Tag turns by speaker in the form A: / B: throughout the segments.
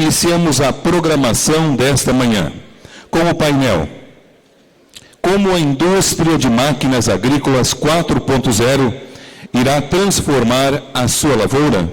A: Iniciamos a programação desta manhã com o painel Como a indústria de máquinas agrícolas 4.0 irá transformar a sua lavoura.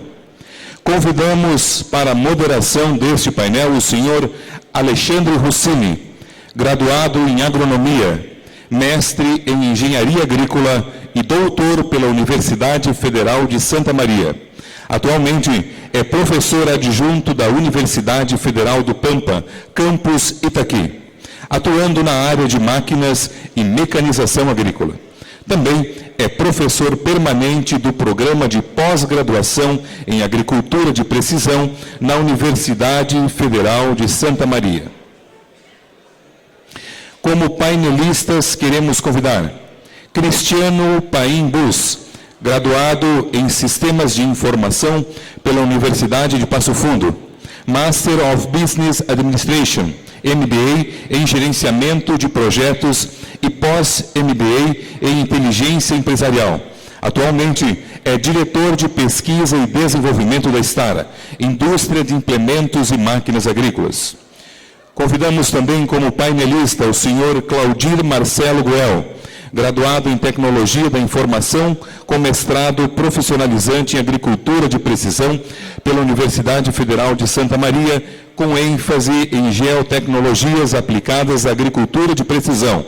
A: Convidamos para a moderação deste painel o senhor Alexandre Rossini, graduado em agronomia, mestre em engenharia agrícola e doutor pela Universidade Federal de Santa Maria. Atualmente é professor adjunto da Universidade Federal do Pampa, campus Itaqui, atuando na área de máquinas e mecanização agrícola. Também é professor permanente do Programa de Pós-Graduação em Agricultura de Precisão na Universidade Federal de Santa Maria. Como painelistas, queremos convidar Cristiano Paim Bus, graduado em Sistemas de Informação pela Universidade de Passo Fundo, Master of Business Administration, MBA em Gerenciamento de Projetos e pós-MBA em Inteligência Empresarial. Atualmente é diretor de Pesquisa e Desenvolvimento da Stara, Indústria de Implementos e Máquinas Agrícolas. Convidamos também como painelista o senhor Claudir Marcelo Goel, graduado em Tecnologia da Informação, com mestrado profissionalizante em Agricultura de Precisão pela Universidade Federal de Santa Maria, com ênfase em Geotecnologias aplicadas à Agricultura de Precisão.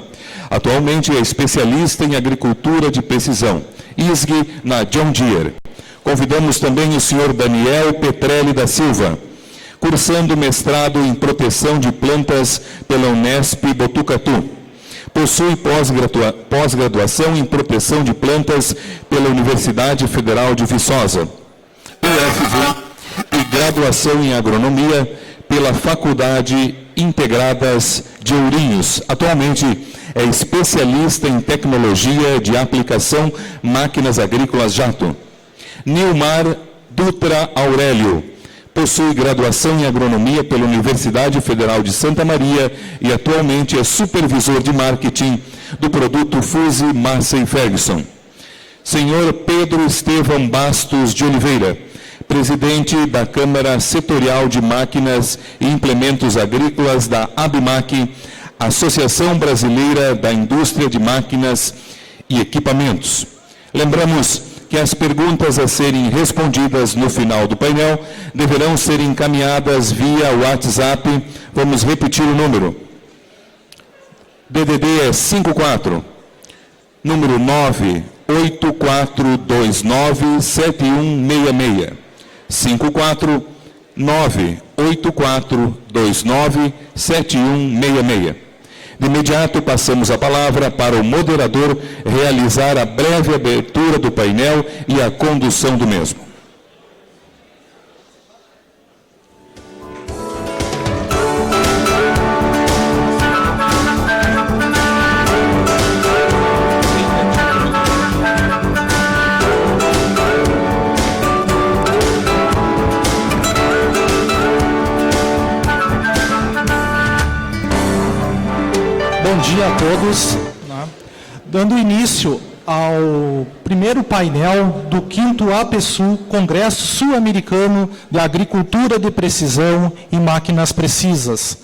A: Atualmente é especialista em Agricultura de Precisão, ISG, na John Deere. Convidamos também o senhor Daniel Petrelli da Silva, cursando mestrado em Proteção de Plantas pela Unesp Botucatu. Possui pós-graduação em Proteção de Plantas pela Universidade Federal de Viçosa, UFV, e graduação em Agronomia pela Faculdade Integradas de Ourinhos. Atualmente é especialista em Tecnologia de Aplicação Máquinas Agrícolas Jato. Nilmar Dutra Aurélio possui graduação em Agronomia pela Universidade Federal de Santa Maria e atualmente é supervisor de marketing do produto Fuse Massey Ferguson. Senhor Pedro Estevão Bastos de Oliveira, presidente da Câmara Setorial de Máquinas e Implementos Agrícolas da ABMAC, Associação Brasileira da Indústria de Máquinas e Equipamentos. Lembramos que as perguntas a serem respondidas no final do painel deverão ser encaminhadas via WhatsApp. Vamos repetir o número. DDD é 54, número 984297166. 54984297166. De imediato, passamos a palavra para o moderador realizar a breve abertura do painel e a condução do mesmo.
B: Bom dia a todos. Dando início ao primeiro painel do 5º APSU, Congresso Sul-Americano de Agricultura de Precisão e Máquinas Precisas,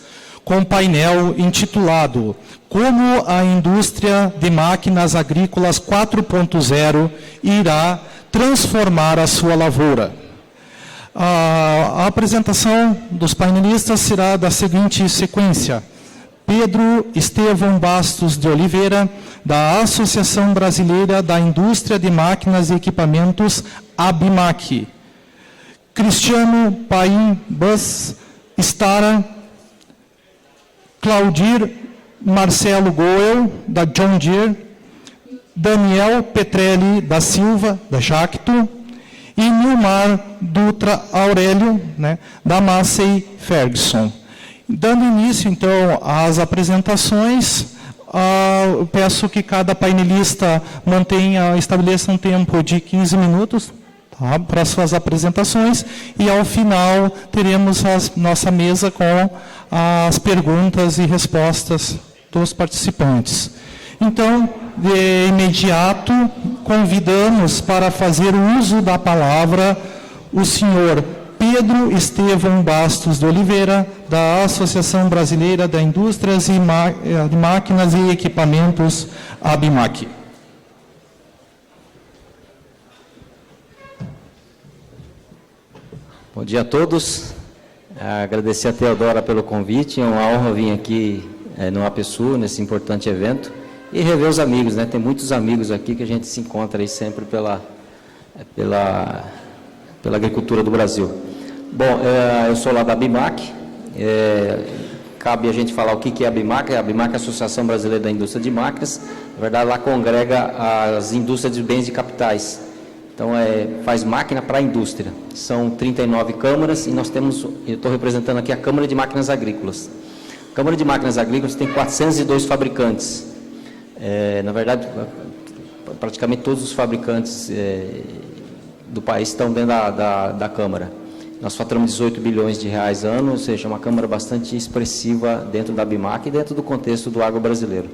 B: com um painel intitulado Como a Indústria de Máquinas Agrícolas 4.0 irá transformar a sua lavoura. A apresentação dos painelistas será da seguinte sequência: Pedro Estevão Bastos de Oliveira, da Associação Brasileira da Indústria de Máquinas e Equipamentos, ABMAC. Cristiano Paim Bus Stara, Claudir Marcelo Goel, da John Deere, Daniel Petrelli da Silva, da Jacto, e Nilmar Dutra Aurélio, da Massey Ferguson. Dando início, então, às apresentações, eu peço que cada painelista estabeleça um tempo de 15 minutos para suas apresentações, e ao final teremos a nossa mesa com as perguntas e respostas dos participantes. Então, de imediato, convidamos para fazer uso da palavra o senhor Pedro Estevão Bastos de Oliveira, da Associação Brasileira de Indústrias de Máquinas e Equipamentos, ABIMAQ.
C: Bom dia a todos. Agradecer a Teodora pelo convite. É uma honra vir aqui no APSU, nesse importante evento, e rever os amigos, né? Tem muitos amigos aqui que a gente se encontra aí sempre pela agricultura do Brasil. Bom, eu sou lá da ABIMAQ. Cabe a gente falar o que é a ABIMAQ. A ABIMAQ é a Associação Brasileira da Indústria de Máquinas. Na verdade, lá congrega as indústrias de bens e capitais. Então, faz máquina para a indústria. São 39 câmaras e nós temos, eu estou representando aqui a Câmara de Máquinas Agrícolas. A Câmara de Máquinas Agrícolas tem 402 fabricantes. Na verdade, praticamente todos os fabricantes do país estão dentro da Câmara. Nós faturamos 18 bilhões de reais ano, ou seja, uma Câmara bastante expressiva dentro da ABIMAQ e dentro do contexto do agro brasileiro.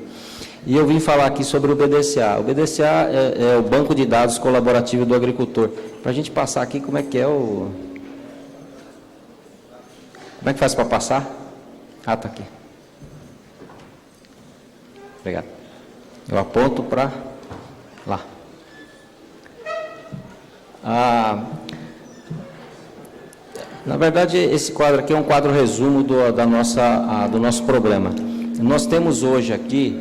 C: E eu vim falar aqui sobre o BDCA. O BDCA é o Banco de Dados Colaborativo do Agricultor. Para a gente passar aqui, como é que faz para passar? Ah, está aqui. Obrigado. Eu aponto para lá. Na verdade, esse quadro aqui é um quadro resumo do nosso problema. Nós temos hoje aqui,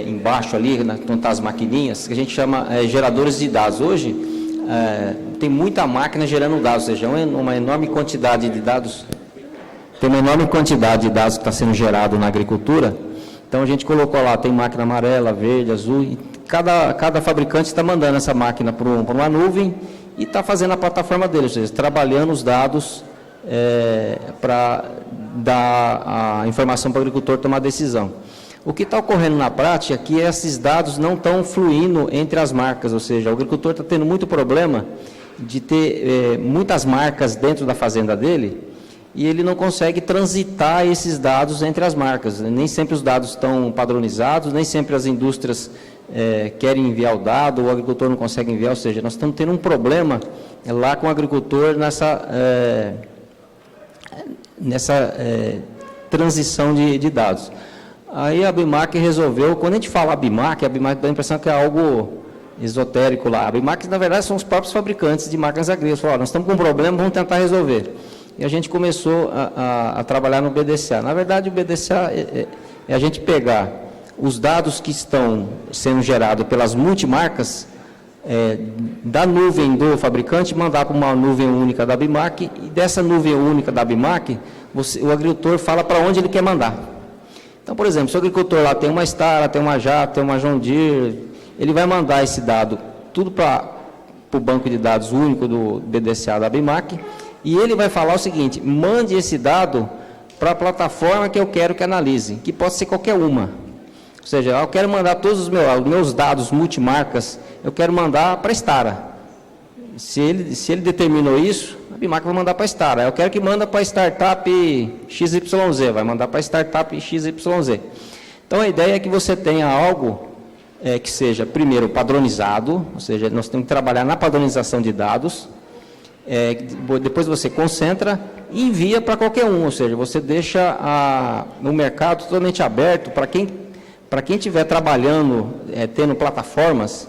C: embaixo ali, onde estão as maquininhas, que a gente chama geradores de dados. Hoje, tem muita máquina gerando dados, ou seja, uma enorme quantidade de dados. Tem uma enorme quantidade de dados que está sendo gerado na agricultura. Então, a gente colocou lá, tem máquina amarela, verde, azul, e cada fabricante está mandando essa máquina para uma nuvem e está fazendo a plataforma dele, ou seja, trabalhando os dados para dar a informação para o agricultor tomar decisão. O que está ocorrendo na prática é que esses dados não estão fluindo entre as marcas, ou seja, o agricultor está tendo muito problema de ter muitas marcas dentro da fazenda dele e ele não consegue transitar esses dados entre as marcas. Nem sempre os dados estão padronizados, nem sempre as indústrias querem enviar o dado, o agricultor não consegue enviar, ou seja, nós estamos tendo um problema lá com o agricultor nessa transição de dados. Aí a ABIMAQ resolveu, quando a gente fala ABIMAQ dá a impressão que é algo esotérico lá. A ABIMAQ, na verdade, são os próprios fabricantes de máquinas agrícolas. Falaram, nós estamos com um problema, vamos tentar resolver. E a gente começou a trabalhar no BDCA. Na verdade, o BDCA é a gente pegar os dados que estão sendo gerados pelas multimarcas, da nuvem do fabricante, mandar para uma nuvem única da ABIMAQ, e dessa nuvem única da ABIMAQ, o agricultor fala para onde ele quer mandar. Então, por exemplo, se o agricultor lá tem uma Stara, tem uma Jato, tem uma John Deere, ele vai mandar esse dado tudo para o banco de dados único do BDCA da ABIMAQ, e ele vai falar o seguinte, mande esse dado para a plataforma que eu quero que analise, que pode ser qualquer uma. Ou seja, eu quero mandar todos os meus dados multimarcas, eu quero mandar para a Stara. Se ele determinou isso, a ABIMAQ vai mandar para a Stara. Eu quero que manda para a startup XYZ, vai mandar para a startup XYZ. Então, a ideia é que você tenha algo que seja, primeiro, padronizado, ou seja, nós temos que trabalhar na padronização de dados, depois você concentra e envia para qualquer um, ou seja, você deixa o mercado totalmente aberto para quem estiver trabalhando, tendo plataformas,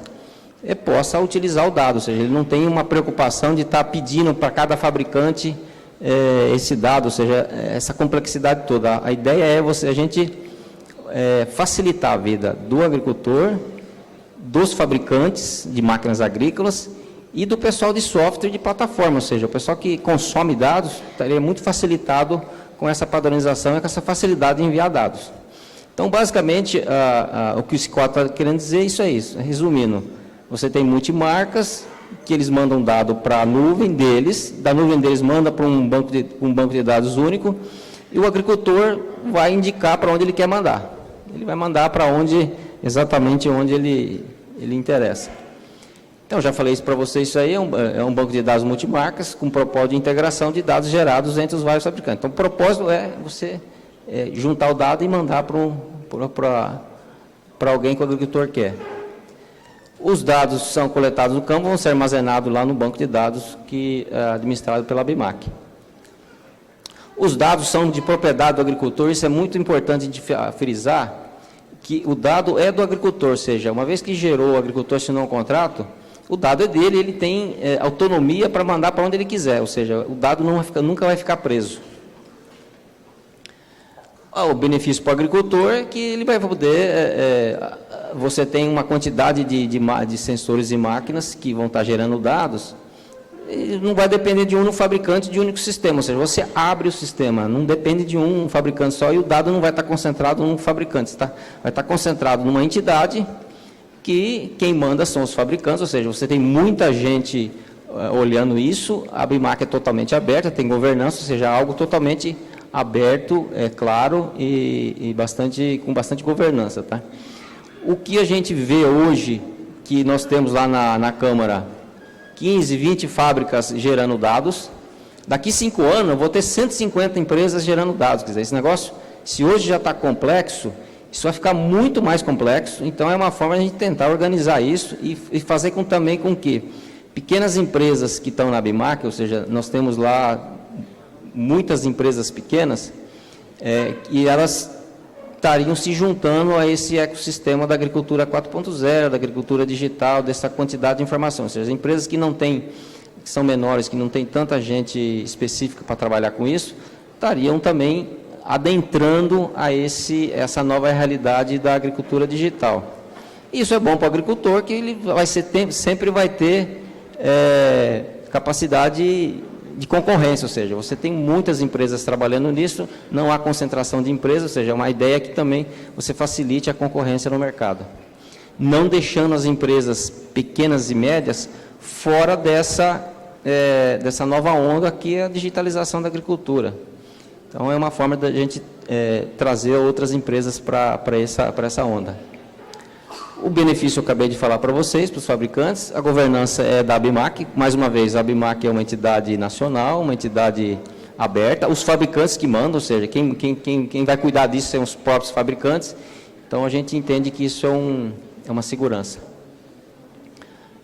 C: possa utilizar o dado, ou seja, ele não tem uma preocupação de estar pedindo para cada fabricante esse dado, ou seja, essa complexidade toda. A ideia é a gente facilitar a vida do agricultor, dos fabricantes de máquinas agrícolas e do pessoal de software de plataforma, ou seja, o pessoal que consome dados estaria muito facilitado com essa padronização e com essa facilidade de enviar dados. Então, basicamente, o que o Scott está querendo dizer é isso aí. Resumindo, você tem multimarcas que eles mandam dado para a nuvem deles, da nuvem deles manda para um banco de dados único, e o agricultor vai indicar para onde ele quer mandar. Ele vai mandar para exatamente onde ele interessa. Então, já falei isso para vocês, isso aí é um banco de dados multimarcas com propósito de integração de dados gerados entre os vários fabricantes. Então, o propósito é você juntar o dado e mandar para alguém que o agricultor quer. Os dados são coletados no campo, vão ser armazenados lá no banco de dados que é administrado pela ABIMAQ. Os dados são de propriedade do agricultor, isso é muito importante de frisar, que o dado é do agricultor, ou seja, uma vez que gerou, o agricultor assinou um contrato, o dado é dele, ele tem autonomia para mandar para onde ele quiser, ou seja, o dado nunca vai ficar preso. O benefício para o agricultor é que ele vai poder, você tem uma quantidade de sensores e máquinas que vão estar gerando dados, e não vai depender de um fabricante de um único sistema, ou seja, você abre o sistema, não depende de um fabricante só, e o dado não vai estar concentrado num fabricante, vai estar concentrado numa entidade que quem manda são os fabricantes, ou seja, você tem muita gente olhando isso, a ABIMAQ é totalmente aberta, tem governança, ou seja, algo totalmente aberto, claro e com bastante governança. Tá? O que a gente vê hoje, que nós temos lá na Câmara, 15, 20 fábricas gerando dados, daqui 5 anos eu vou ter 150 empresas gerando dados, quer dizer, esse negócio, se hoje já está complexo, isso vai ficar muito mais complexo, então é uma forma de a gente tentar organizar isso e fazer também com que pequenas empresas que estão na ABIMAQ, ou seja, nós temos lá muitas empresas pequenas, e elas estariam se juntando a esse ecossistema da agricultura 4.0, da agricultura digital, dessa quantidade de informação. Ou seja, as empresas que são menores, que não tem tanta gente específica para trabalhar com isso, estariam também adentrando a essa nova realidade da agricultura digital. Isso é bom para o agricultor, que ele sempre vai ter capacidade de concorrência, ou seja, você tem muitas empresas trabalhando nisso, não há concentração de empresas, ou seja, é uma ideia que também você facilite a concorrência no mercado. Não deixando as empresas pequenas e médias fora dessa nova onda que é a digitalização da agricultura. Então, é uma forma da gente trazer outras empresas para essa onda. O benefício eu acabei de falar para vocês, para os fabricantes, a governança é da ABIMAQ, mais uma vez, a ABIMAQ é uma entidade nacional, uma entidade aberta, os fabricantes que mandam, ou seja, quem vai cuidar disso são os próprios fabricantes, então a gente entende que isso é uma segurança.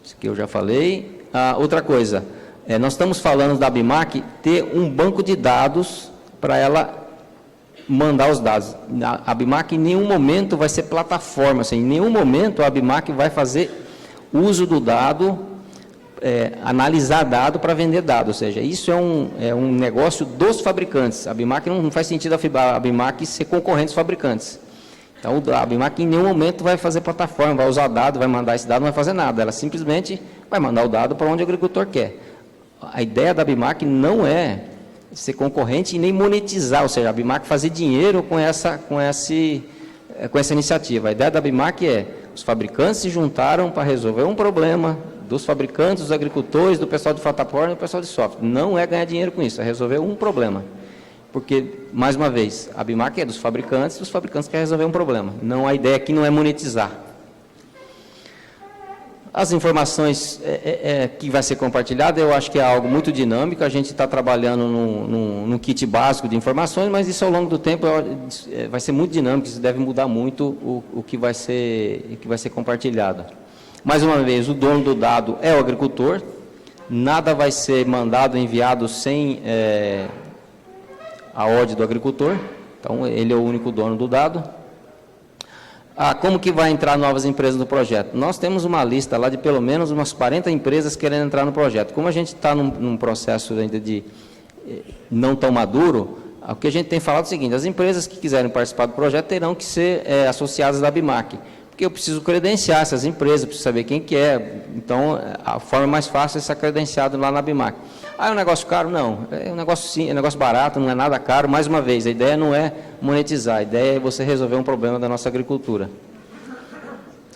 C: Isso que eu já falei. Outra coisa, nós estamos falando da ABIMAQ ter um banco de dados para ela mandar os dados. A ABIMAQ em nenhum momento vai ser plataforma, assim, em nenhum momento a ABIMAQ vai fazer uso do dado, analisar dado para vender dado, ou seja, isso é um negócio dos fabricantes. A ABIMAQ não faz sentido a ABIMAQ ser concorrente dos fabricantes. Então, a ABIMAQ em nenhum momento vai fazer plataforma, vai usar dado, vai mandar esse dado, não vai fazer nada, ela simplesmente vai mandar o dado para onde o agricultor quer. A ideia da ABIMAQ não é ser concorrente e nem monetizar, ou seja, a ABIMAQ fazer dinheiro com essa iniciativa. A ideia da ABIMAQ é, os fabricantes se juntaram para resolver um problema dos fabricantes, dos agricultores, do pessoal de plataforma e do pessoal de software. Não é ganhar dinheiro com isso, é resolver um problema. Porque, mais uma vez, a ABIMAQ é dos fabricantes, e os fabricantes querem resolver um problema. Não, a ideia aqui não é monetizar. As informações que vai ser compartilhada, eu acho que é algo muito dinâmico, a gente está trabalhando num kit básico de informações, mas isso ao longo do tempo vai ser muito dinâmico, isso deve mudar muito o que vai ser compartilhado. Mais uma vez, o dono do dado é o agricultor, nada vai ser mandado, enviado sem a ordem do agricultor, então ele é o único dono do dado. Como que vai entrar novas empresas no projeto? Nós temos uma lista lá de pelo menos umas 40 empresas querendo entrar no projeto. Como a gente está num processo ainda de não tão maduro, o que a gente tem falado é o seguinte, as empresas que quiserem participar do projeto terão que ser associadas da ABIMAQ, porque eu preciso credenciar essas empresas, preciso saber quem que é, então a forma mais fácil é ser credenciado lá na ABIMAQ. É um negócio caro? Não, é um negócio sim, é um negócio barato, não é nada caro. Mais uma vez, a ideia não é monetizar, a ideia é você resolver um problema da nossa agricultura.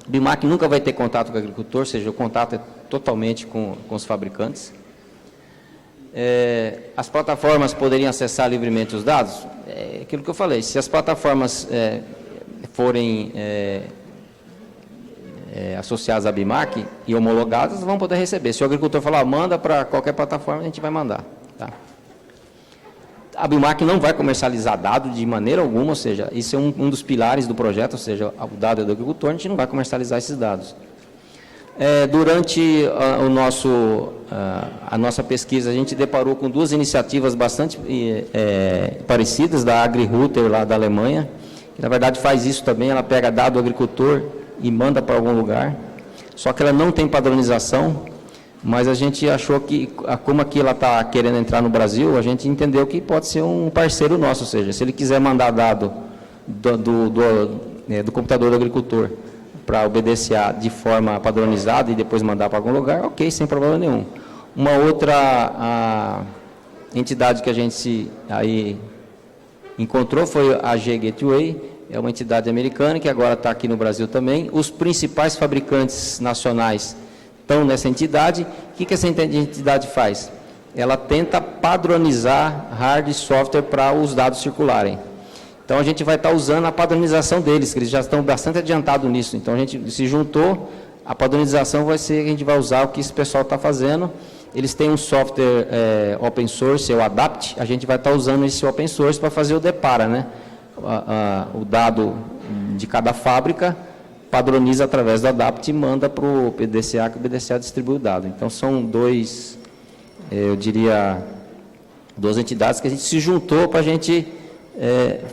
C: A ABIMAQ nunca vai ter contato com o agricultor, ou seja, o contato é totalmente com os fabricantes. As plataformas poderiam acessar livremente os dados? É aquilo que eu falei, se as plataformas forem associadas à ABIMAQ e homologadas, vão poder receber. Se o agricultor falar, manda para qualquer plataforma, a gente vai mandar. Tá? A ABIMAQ não vai comercializar dado de maneira alguma, ou seja, isso é um dos pilares do projeto, ou seja, o dado é do agricultor, a gente não vai comercializar esses dados. Durante a nossa pesquisa, a gente deparou com duas iniciativas bastante parecidas, da AgriRouter, lá da Alemanha, que na verdade faz isso também, ela pega dado do agricultor e manda para algum lugar, só que ela não tem padronização, mas a gente achou que, como aqui ela está querendo entrar no Brasil, a gente entendeu que pode ser um parceiro nosso, ou seja, se ele quiser mandar dado do computador do agricultor para obedecer de forma padronizada e depois mandar para algum lugar, ok, sem problema nenhum. Uma outra entidade que a gente aí encontrou foi a G-Gateway, é uma entidade americana que agora está aqui no Brasil também. Os principais fabricantes nacionais estão nessa entidade. O que essa entidade faz? Ela tenta padronizar hardware e software para os dados circularem. Então, a gente vai estar usando a padronização deles, que eles já estão bastante adiantados nisso. Então, a gente se juntou, a padronização vai ser, a gente vai usar o que esse pessoal está fazendo. Eles têm um software open source, o Adapt, a gente vai estar usando esse open source para fazer o depara, né? O dado de cada fábrica, padroniza através do Adapt e manda para o PDCA, que o PDCA distribui o dado. Então, são duas entidades que a gente se juntou para a gente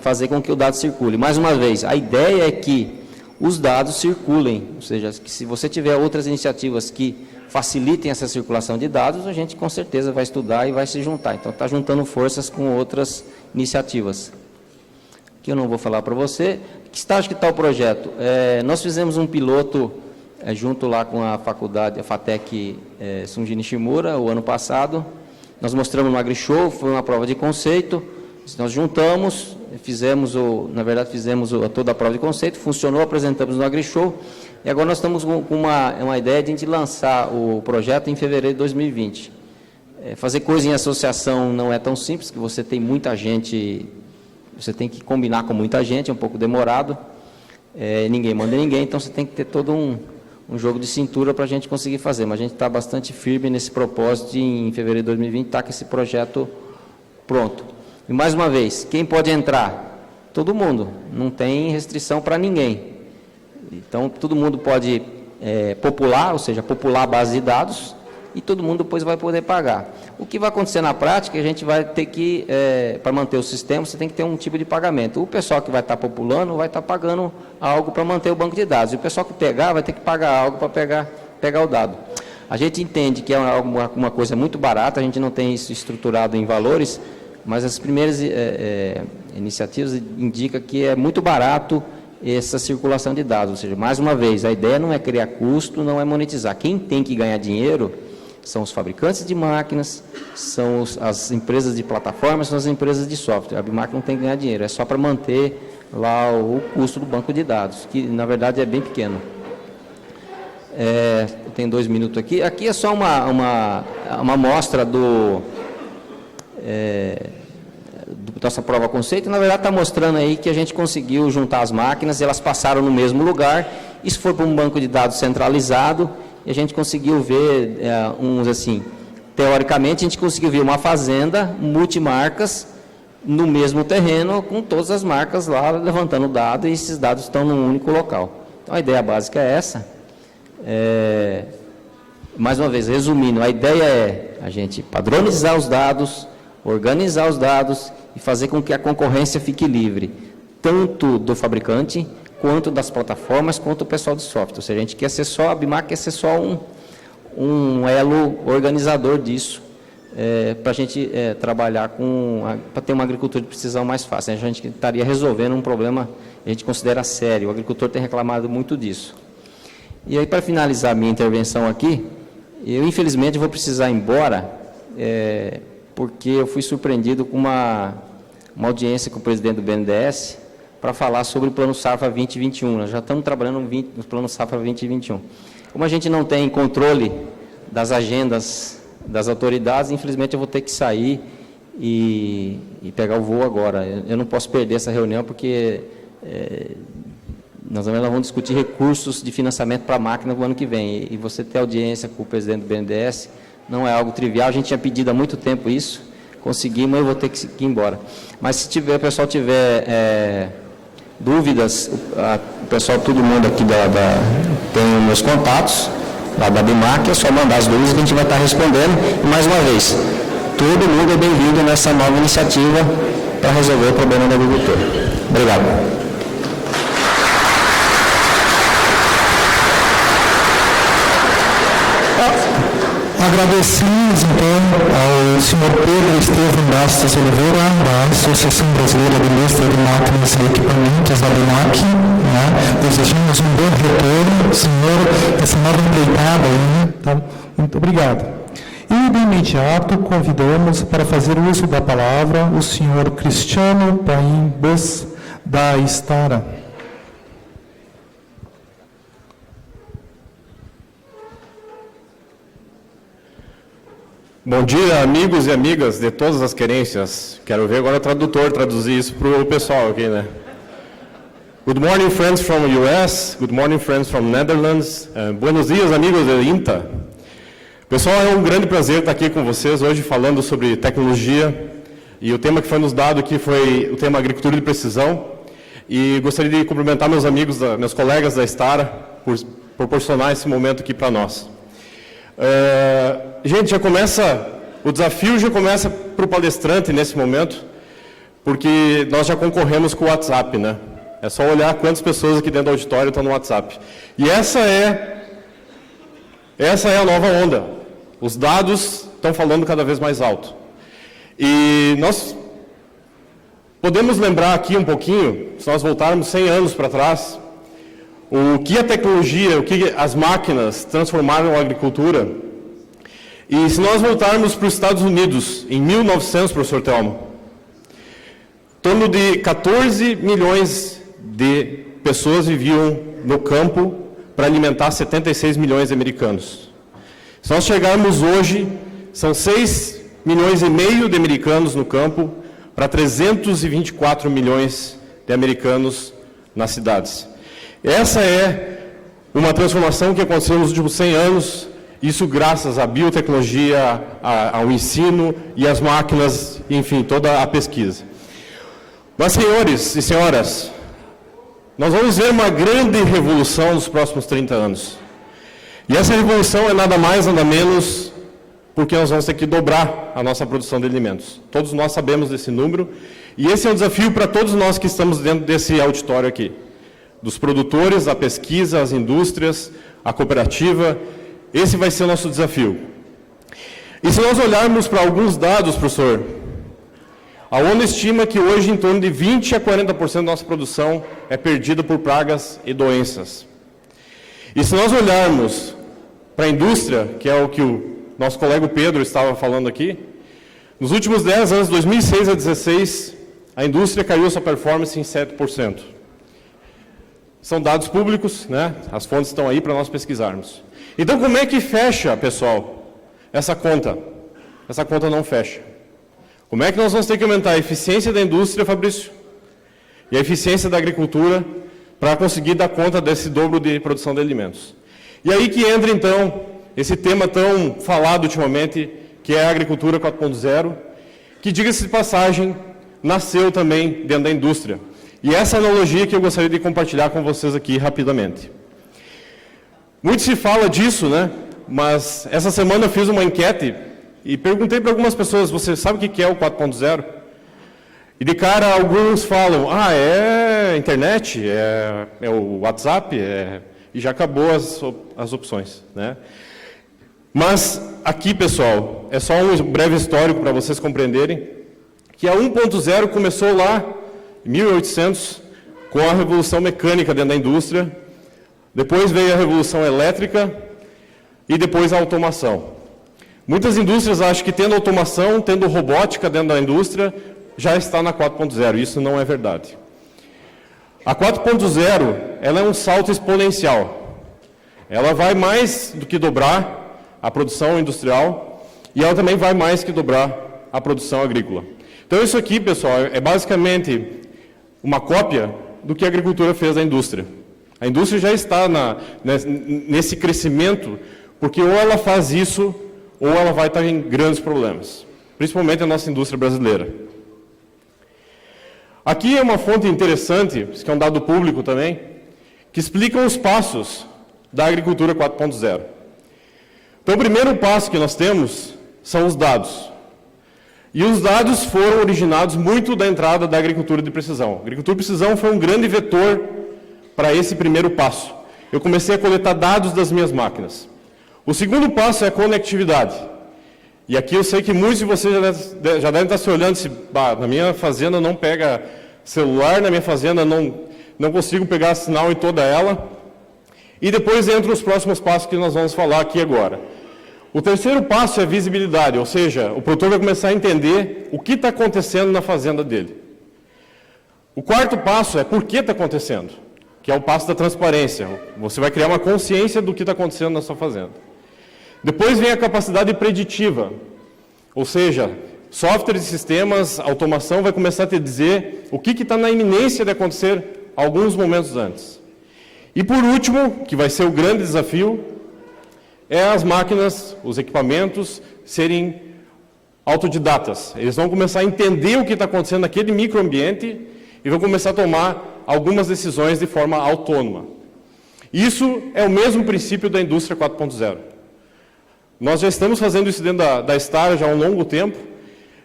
C: fazer com que o dado circule. Mais uma vez, a ideia é que os dados circulem, ou seja, que se você tiver outras iniciativas que facilitem essa circulação de dados, a gente com certeza vai estudar e vai se juntar. Então, está juntando forças com outras iniciativas. Que eu não vou falar para você. Que estágio que está o projeto? Nós fizemos um piloto junto lá com a faculdade, a FATEC Sunji Nishimura, o ano passado. Nós mostramos no AgriShow, foi uma prova de conceito. Nós juntamos, fizemos toda a prova de conceito, funcionou, apresentamos no AgriShow. E agora nós estamos com uma ideia de a gente lançar o projeto em fevereiro de 2020. Fazer coisa em associação não é tão simples, que você tem muita gente... Você tem que combinar com muita gente, é um pouco demorado, ninguém manda ninguém, então você tem que ter todo um jogo de cintura para a gente conseguir fazer. Mas a gente está bastante firme nesse propósito de, em fevereiro de 2020, estar com esse projeto pronto. E mais uma vez, quem pode entrar? Todo mundo, não tem restrição para ninguém. Então, todo mundo pode popular, ou seja, popular a base de dados, e todo mundo depois vai poder pagar. O que vai acontecer na prática, a gente vai ter que, para manter o sistema, você tem que ter um tipo de pagamento. O pessoal que vai estar populando vai estar pagando algo para manter o banco de dados. E o pessoal que pegar vai ter que pagar algo para pegar o dado. A gente entende que é uma coisa muito barata, a gente não tem isso estruturado em valores, mas as primeiras iniciativas indicam que é muito barato essa circulação de dados. Ou seja, mais uma vez, a ideia não é criar custo, não é monetizar. Quem tem que ganhar dinheiro são os fabricantes de máquinas, são as empresas de plataformas, são as empresas de software. A Abimac não tem que ganhar dinheiro, é só para manter lá o custo do banco de dados, que na verdade é bem pequeno. Tem 2 minutos aqui. Aqui é só uma amostra nossa prova conceito. Na verdade está mostrando aí que a gente conseguiu juntar as máquinas, elas passaram no mesmo lugar. Isso foi para um banco de dados centralizado. E a gente conseguiu ver, teoricamente, a gente conseguiu ver uma fazenda multimarcas no mesmo terreno, com todas as marcas lá levantando dado, e esses dados estão num único local. Então, a ideia básica é essa. Mais uma vez, resumindo, a ideia é a gente padronizar os dados, organizar os dados e fazer com que a concorrência fique livre, tanto do fabricante, quanto das plataformas, quanto o pessoal de software. Ou seja, a gente quer ser só, a Abimac quer ser só um elo organizador disso, para a gente trabalhar para ter uma agricultura de precisão mais fácil. A gente estaria resolvendo um problema que a gente considera sério. O agricultor tem reclamado muito disso. E aí, para finalizar a minha intervenção aqui, eu, infelizmente, vou precisar ir embora, porque eu fui surpreendido com uma audiência com o presidente do BNDES, para falar sobre o Plano Safra 2021. Nós já estamos trabalhando no Plano Safra 2021. Como a gente não tem controle das agendas das autoridades, infelizmente eu vou ter que sair e pegar o voo agora. Eu não posso perder essa reunião, porque nós vamos discutir recursos de financiamento para a máquina no ano que vem. E você ter audiência com o presidente do BNDES não é algo trivial. A gente tinha pedido há muito tempo isso, conseguimos, eu vou ter que ir embora. Mas se o pessoal tiver dúvidas, o pessoal, todo mundo aqui tem meus contatos, lá da BIMAC, é só mandar as dúvidas que a gente vai estar respondendo. E mais uma vez, todo mundo é bem-vindo nessa nova iniciativa para resolver o problema do agricultor. Obrigado.
B: Agradecemos, então, ao senhor Pedro Estevam Bastos Oliveira, da Associação Brasileira de Indústria de Máquinas e Equipamentos, da BIMAC, né? Desejamos um bom retorno, senhor, essa nova empreitada aí, né? Então, muito obrigado. E, de imediato, convidamos para fazer uso da palavra o senhor Cristiano Paim Bus, da Estara.
D: Bom dia, amigos e amigas de todas as querências. Quero ver agora o tradutor traduzir isso para o pessoal aqui, né? Good morning, friends from US. Good morning, friends from Netherlands. Buenos dias, amigos de INTA. Pessoal, é um grande prazer estar aqui com vocês hoje falando sobre tecnologia. E o tema que foi nos dado aqui foi o tema agricultura de precisão. E gostaria de cumprimentar meus amigos, meus colegas da Estara, por proporcionar esse momento aqui para nós. Gente, o desafio já começa para o palestrante nesse momento, porque nós já concorremos com o WhatsApp, né? É só olhar quantas pessoas aqui dentro do auditório estão no WhatsApp. E essa é a nova onda. Os dados estão falando cada vez mais alto. E nós podemos lembrar aqui um pouquinho, se nós voltarmos 100 anos para trás, o que a tecnologia, o que as máquinas transformaram a agricultura. E se nós voltarmos para os Estados Unidos, em 1900, professor Thelma, em torno de 14 milhões de pessoas viviam no campo para alimentar 76 milhões de americanos. Se nós chegarmos hoje, são 6 milhões e meio de americanos no campo para 324 milhões de americanos nas cidades. Essa é uma transformação que aconteceu nos últimos 100 anos, isso graças à biotecnologia, ao ensino e às máquinas, enfim, toda a pesquisa. Mas, senhores e senhoras, nós vamos ver uma grande revolução nos próximos 30 anos. E essa revolução é nada mais, nada menos, porque nós vamos ter que dobrar a nossa produção de alimentos. Todos nós sabemos desse número, e esse é um desafio para todos nós que estamos dentro desse auditório aqui. Dos produtores, a pesquisa, as indústrias, a cooperativa, esse vai ser o nosso desafio. E se nós olharmos para alguns dados, professor, a ONU estima que hoje em torno de 20% a 40% da nossa produção é perdida por pragas e doenças. E se nós olharmos para a indústria, que é o que o nosso colega Pedro estava falando aqui, nos últimos 10 anos, 2006 a 2016, a indústria caiu sua performance em 7%. São dados públicos, né? As fontes estão aí para nós pesquisarmos. Então, como é que fecha, pessoal, essa conta? Essa conta não fecha. Como é que nós vamos ter que aumentar a eficiência da indústria, Fabrício, e a eficiência da agricultura para conseguir dar conta desse dobro de produção de alimentos? E aí que entra, então, esse tema tão falado ultimamente, que é a agricultura 4.0, que, diga-se de passagem, nasceu também dentro da indústria. E essa analogia que eu gostaria de compartilhar com vocês aqui rapidamente. Muito se fala disso, né? Mas essa semana eu fiz uma enquete e perguntei para algumas pessoas, você sabe o que é o 4.0? E de cara alguns falam, é a internet, é o WhatsApp, e já acabou as opções, né? Mas aqui, pessoal, é só um breve histórico para vocês compreenderem que a 1.0 começou lá em 1800 com a revolução mecânica dentro da indústria, depois veio a revolução elétrica e depois a automação. Muitas indústrias acham que tendo automação, tendo robótica dentro da indústria, já está na 4.0. Isso não é verdade. A 4.0, ela é um salto exponencial. Ela vai mais do que dobrar a produção industrial e ela também vai mais que dobrar a produção agrícola. Então isso aqui, pessoal, é basicamente uma cópia do que a agricultura fez à indústria. A indústria já está nesse crescimento, porque ou ela faz isso, ou ela vai estar em grandes problemas, principalmente a nossa indústria brasileira. Aqui é uma fonte interessante, que é um dado público também, que explica os passos da agricultura 4.0. Então, o primeiro passo que nós temos são os dados. E os dados foram originados muito da entrada da agricultura de precisão. A agricultura de precisão foi um grande vetor para esse primeiro passo. Eu comecei a coletar dados das minhas máquinas. O segundo passo é a conectividade. E aqui eu sei que muitos de vocês já devem estar se olhando, se na minha fazenda não pega celular, na minha fazenda não consigo pegar sinal em toda ela. E depois entram os próximos passos que nós vamos falar aqui agora. O terceiro passo é a visibilidade, ou seja, o produtor vai começar a entender o que está acontecendo na fazenda dele. O quarto passo é por que está acontecendo, que é o passo da transparência. Você vai criar uma consciência do que está acontecendo na sua fazenda. Depois vem a capacidade preditiva, ou seja, softwares e sistemas, automação vai começar a te dizer o que está na iminência de acontecer alguns momentos antes. E por último, que vai ser o grande desafio, é as máquinas, os equipamentos serem autodidatas. Eles vão começar a entender o que está acontecendo naquele microambiente e vão começar a tomar algumas decisões de forma autônoma. Isso é o mesmo princípio da indústria 4.0. Nós já estamos fazendo isso dentro da Star já há um longo tempo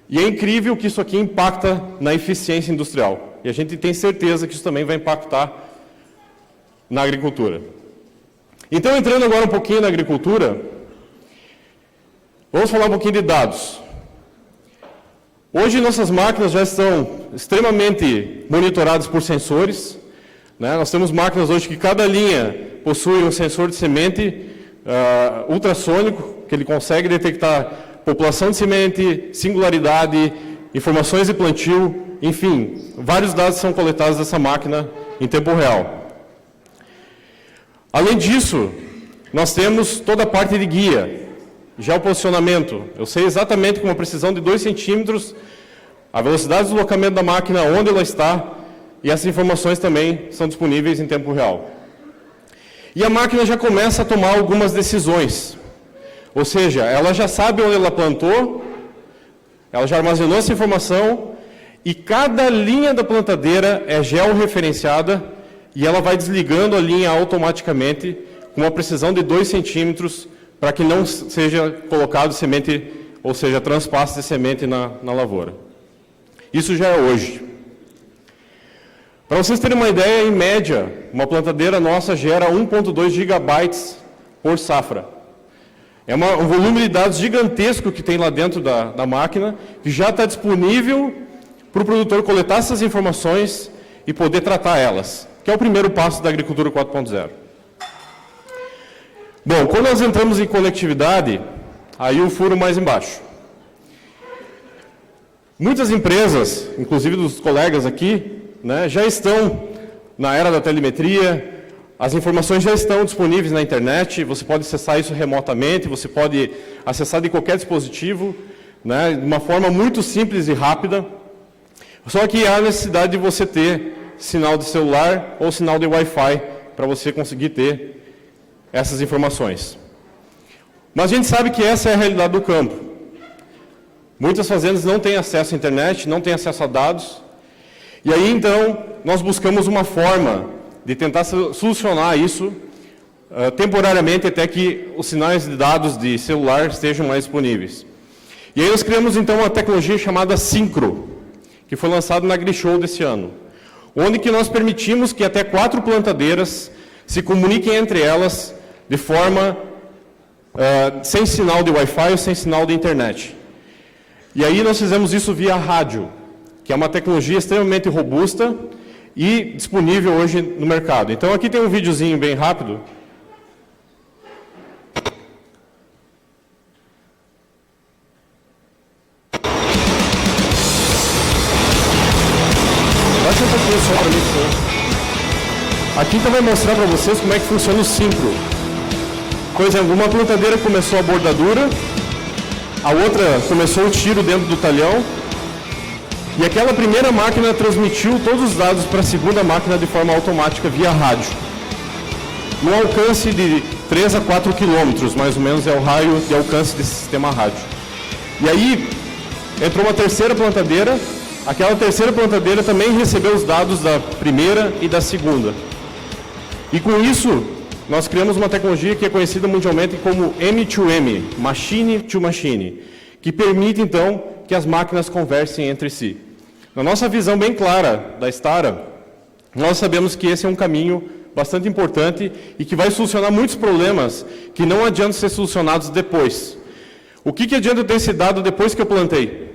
D: e é incrível que isso aqui impacta na eficiência industrial. E a gente tem certeza que isso também vai impactar na agricultura. Então, entrando agora um pouquinho na agricultura, vamos falar um pouquinho de dados. Hoje, nossas máquinas já estão extremamente monitoradas por sensores. Né? Nós temos máquinas hoje que cada linha possui um sensor de semente ultrassônico, que ele consegue detectar população de semente, singularidade, informações de plantio, enfim, vários dados são coletados dessa máquina em tempo real. Além disso, nós temos toda a parte de guia, geoposicionamento. Eu sei exatamente com uma precisão de 2 centímetros a velocidade de deslocamento da máquina, onde ela está, e essas informações também são disponíveis em tempo real. E a máquina já começa a tomar algumas decisões. Ou seja, ela já sabe onde ela plantou, ela já armazenou essa informação, e cada linha da plantadeira é georreferenciada, e ela vai desligando a linha automaticamente com uma precisão de 2 centímetros para que não seja colocado semente, ou seja, transpasse de semente na lavoura. Isso já é hoje. Para vocês terem uma ideia, em média, uma plantadeira nossa gera 1,2 gigabytes por safra. É um volume de dados gigantesco que tem lá dentro da máquina, que já está disponível para o produtor coletar essas informações e poder tratar elas, que é o primeiro passo da agricultura 4.0. Bom, quando nós entramos em conectividade, aí o furo mais embaixo. Muitas empresas, inclusive dos colegas aqui, né, já estão na era da telemetria, as informações já estão disponíveis na internet, você pode acessar isso remotamente, você pode acessar de qualquer dispositivo, né, de uma forma muito simples e rápida, só que há a necessidade de você ter sinal de celular ou sinal de Wi-Fi para você conseguir ter essas informações. Mas a gente sabe que essa é a realidade do campo. Muitas fazendas não têm acesso à internet, não têm acesso a dados. E aí, então, nós buscamos uma forma de tentar solucionar isso temporariamente até que os sinais de dados de celular estejam mais disponíveis. E aí nós criamos, então, uma tecnologia chamada Synchro, que foi lançada na AgriShow desse ano, onde que nós permitimos que até 4 plantadeiras se comuniquem entre elas de forma sem sinal de Wi-Fi ou sem sinal de internet. E aí nós fizemos isso via rádio, que é uma tecnologia extremamente robusta e disponível hoje no mercado. Então aqui tem um videozinho bem rápido. Baixa um pouquinho só para mim. Aqui então vai mostrar para vocês como é que funciona o Synchro. Por exemplo, uma plantadeira começou a bordadura, a outra começou o tiro dentro do talhão, e aquela primeira máquina transmitiu todos os dados para a segunda máquina de forma automática via rádio. No alcance de 3 a 4 quilômetros, mais ou menos, é o raio de alcance desse sistema rádio. E aí, entrou uma terceira plantadeira, aquela terceira plantadeira também recebeu os dados da primeira e da segunda. E com isso, nós criamos uma tecnologia que é conhecida mundialmente como M2M, Machine to Machine, que permite, então, que as máquinas conversem entre si. Na nossa visão bem clara da Stara, nós sabemos que esse é um caminho bastante importante e que vai solucionar muitos problemas que não adianta ser solucionados depois. O que adianta eu ter esse dado depois que eu plantei?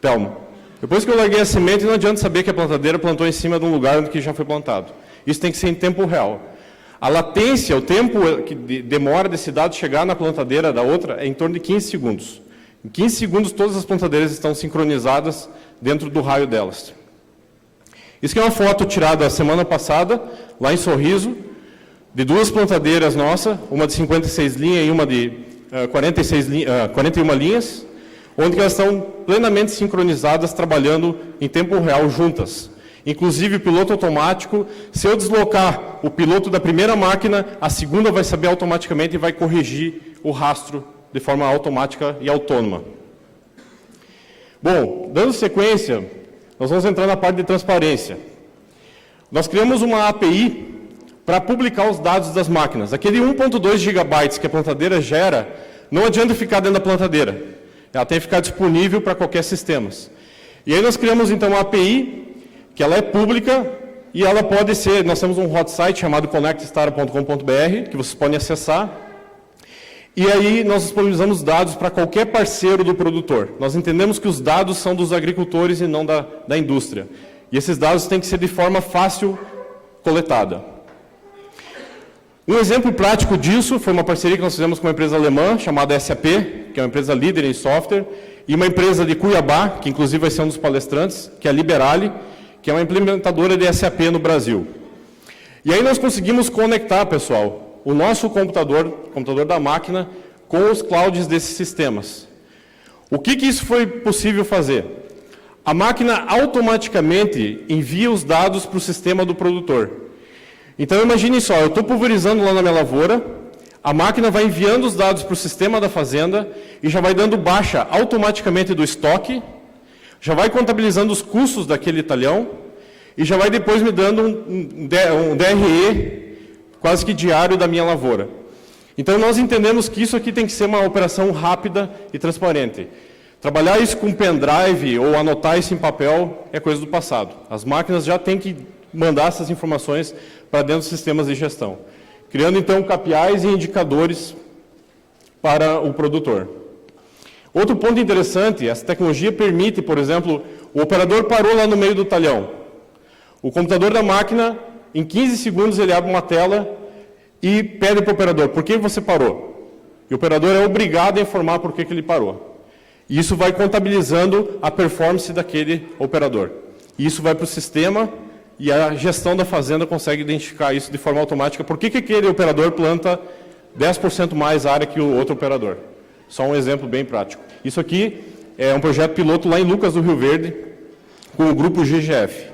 D: Telmo, depois que eu larguei a semente, não adianta saber que a plantadeira plantou em cima de um lugar onde já foi plantado. Isso tem que ser em tempo real. A latência, o tempo que demora desse dado chegar na plantadeira da outra é em torno de 15 segundos. Em 15 segundos, todas as plantadeiras estão sincronizadas dentro do raio delas. Isso aqui é uma foto tirada semana passada, lá em Sorriso, de duas plantadeiras nossas, uma de 56 linhas e uma de 41 linhas, onde elas estão plenamente sincronizadas, trabalhando em tempo real juntas. Inclusive, o piloto automático, se eu deslocar o piloto da primeira máquina, a segunda vai saber automaticamente e vai corrigir o rastro de forma automática e autônoma. Bom, dando sequência, nós vamos entrar na parte de transparência. Nós criamos uma API para publicar os dados das máquinas. Aquele 1.2 GB que a plantadeira gera, não adianta ficar dentro da plantadeira. Ela tem que ficar disponível para qualquer sistema. E aí nós criamos, então, uma API, que ela é pública, e ela pode ser, nós temos um hot site chamado connectstara.com.br, que vocês podem acessar, e aí nós disponibilizamos dados para qualquer parceiro do produtor. Nós entendemos que os dados são dos agricultores e não da indústria. E esses dados têm que ser de forma fácil coletada. Um exemplo prático disso foi uma parceria que nós fizemos com uma empresa alemã chamada SAP, que é uma empresa líder em software, e uma empresa de Cuiabá, que inclusive vai ser um dos palestrantes, que é a Liberale, que é uma implementadora de SAP no Brasil. E aí nós conseguimos conectar, pessoal, o nosso computador, o computador da máquina, com os clouds desses sistemas. O que isso foi possível fazer? A máquina automaticamente envia os dados para o sistema do produtor. Então imagine só, eu estou pulverizando lá na minha lavoura, a máquina vai enviando os dados para o sistema da fazenda e já vai dando baixa automaticamente do estoque, já vai contabilizando os custos daquele talhão e já vai depois me dando um DRE quase que diário da minha lavoura. Então nós entendemos que isso aqui tem que ser uma operação rápida e transparente. Trabalhar isso com pendrive ou anotar isso em papel é coisa do passado. As máquinas já têm que mandar essas informações para dentro dos sistemas de gestão, criando então KPIs e indicadores para o produtor. Outro ponto interessante, essa tecnologia permite, por exemplo, o operador parou lá no meio do talhão. O computador da máquina, em 15 segundos, ele abre uma tela e pede para o operador, por que você parou? E o operador é obrigado a informar por que ele parou. E isso vai contabilizando a performance daquele operador. E isso vai para o sistema e a gestão da fazenda consegue identificar isso de forma automática. Por que aquele operador planta 10% mais área que o outro operador? Só um exemplo bem prático. Isso aqui é um projeto piloto lá em Lucas do Rio Verde, com o grupo GGF.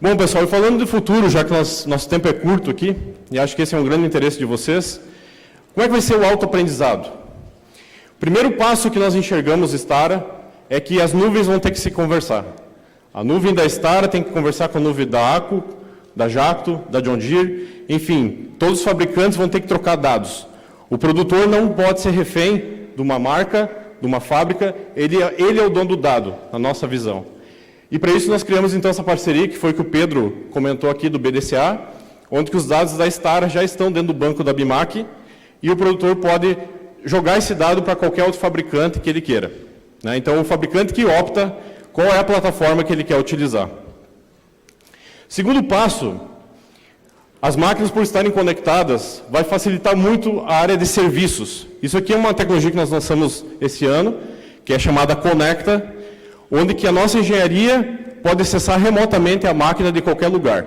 D: Bom, pessoal, e falando do futuro, já que nosso tempo é curto aqui, e acho que esse é um grande interesse de vocês, como é que vai ser o autoaprendizado? O primeiro passo que nós enxergamos, Stara, é que as nuvens vão ter que se conversar. A nuvem da Stara tem que conversar com a nuvem da ACO, da Jacto, da John Deere, enfim, todos os fabricantes vão ter que trocar dados. O produtor não pode ser refém de uma marca, de uma fábrica, ele é o dono do dado, na nossa visão. E para isso nós criamos então essa parceria, que foi o que o Pedro comentou aqui do BDCA, onde que os dados da Stara já estão dentro do banco da BIMAC, e o produtor pode jogar esse dado para qualquer outro fabricante que ele queira. Então, o fabricante que opta qual é a plataforma que ele quer utilizar. Segundo passo, as máquinas, por estarem conectadas, vai facilitar muito a área de serviços. Isso aqui é uma tecnologia que nós lançamos esse ano, que é chamada Conecta, onde que a nossa engenharia pode acessar remotamente a máquina de qualquer lugar.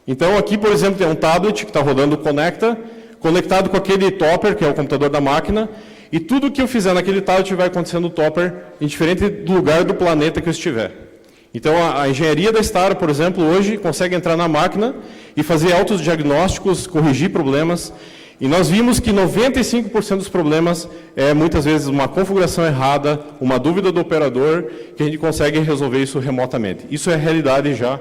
D: Então, aqui, por exemplo, tem um tablet que está rodando o Conecta, conectado com aquele topper, que é o computador da máquina, e tudo que eu fizer naquele tablet vai acontecer no topper, indiferente do lugar do planeta que eu estiver. Então, a engenharia da Stara, por exemplo, hoje consegue entrar na máquina e fazer autodiagnósticos, corrigir problemas. E nós vimos que 95% dos problemas é, muitas vezes, uma configuração errada, uma dúvida do operador, que a gente consegue resolver isso remotamente. Isso é a realidade já,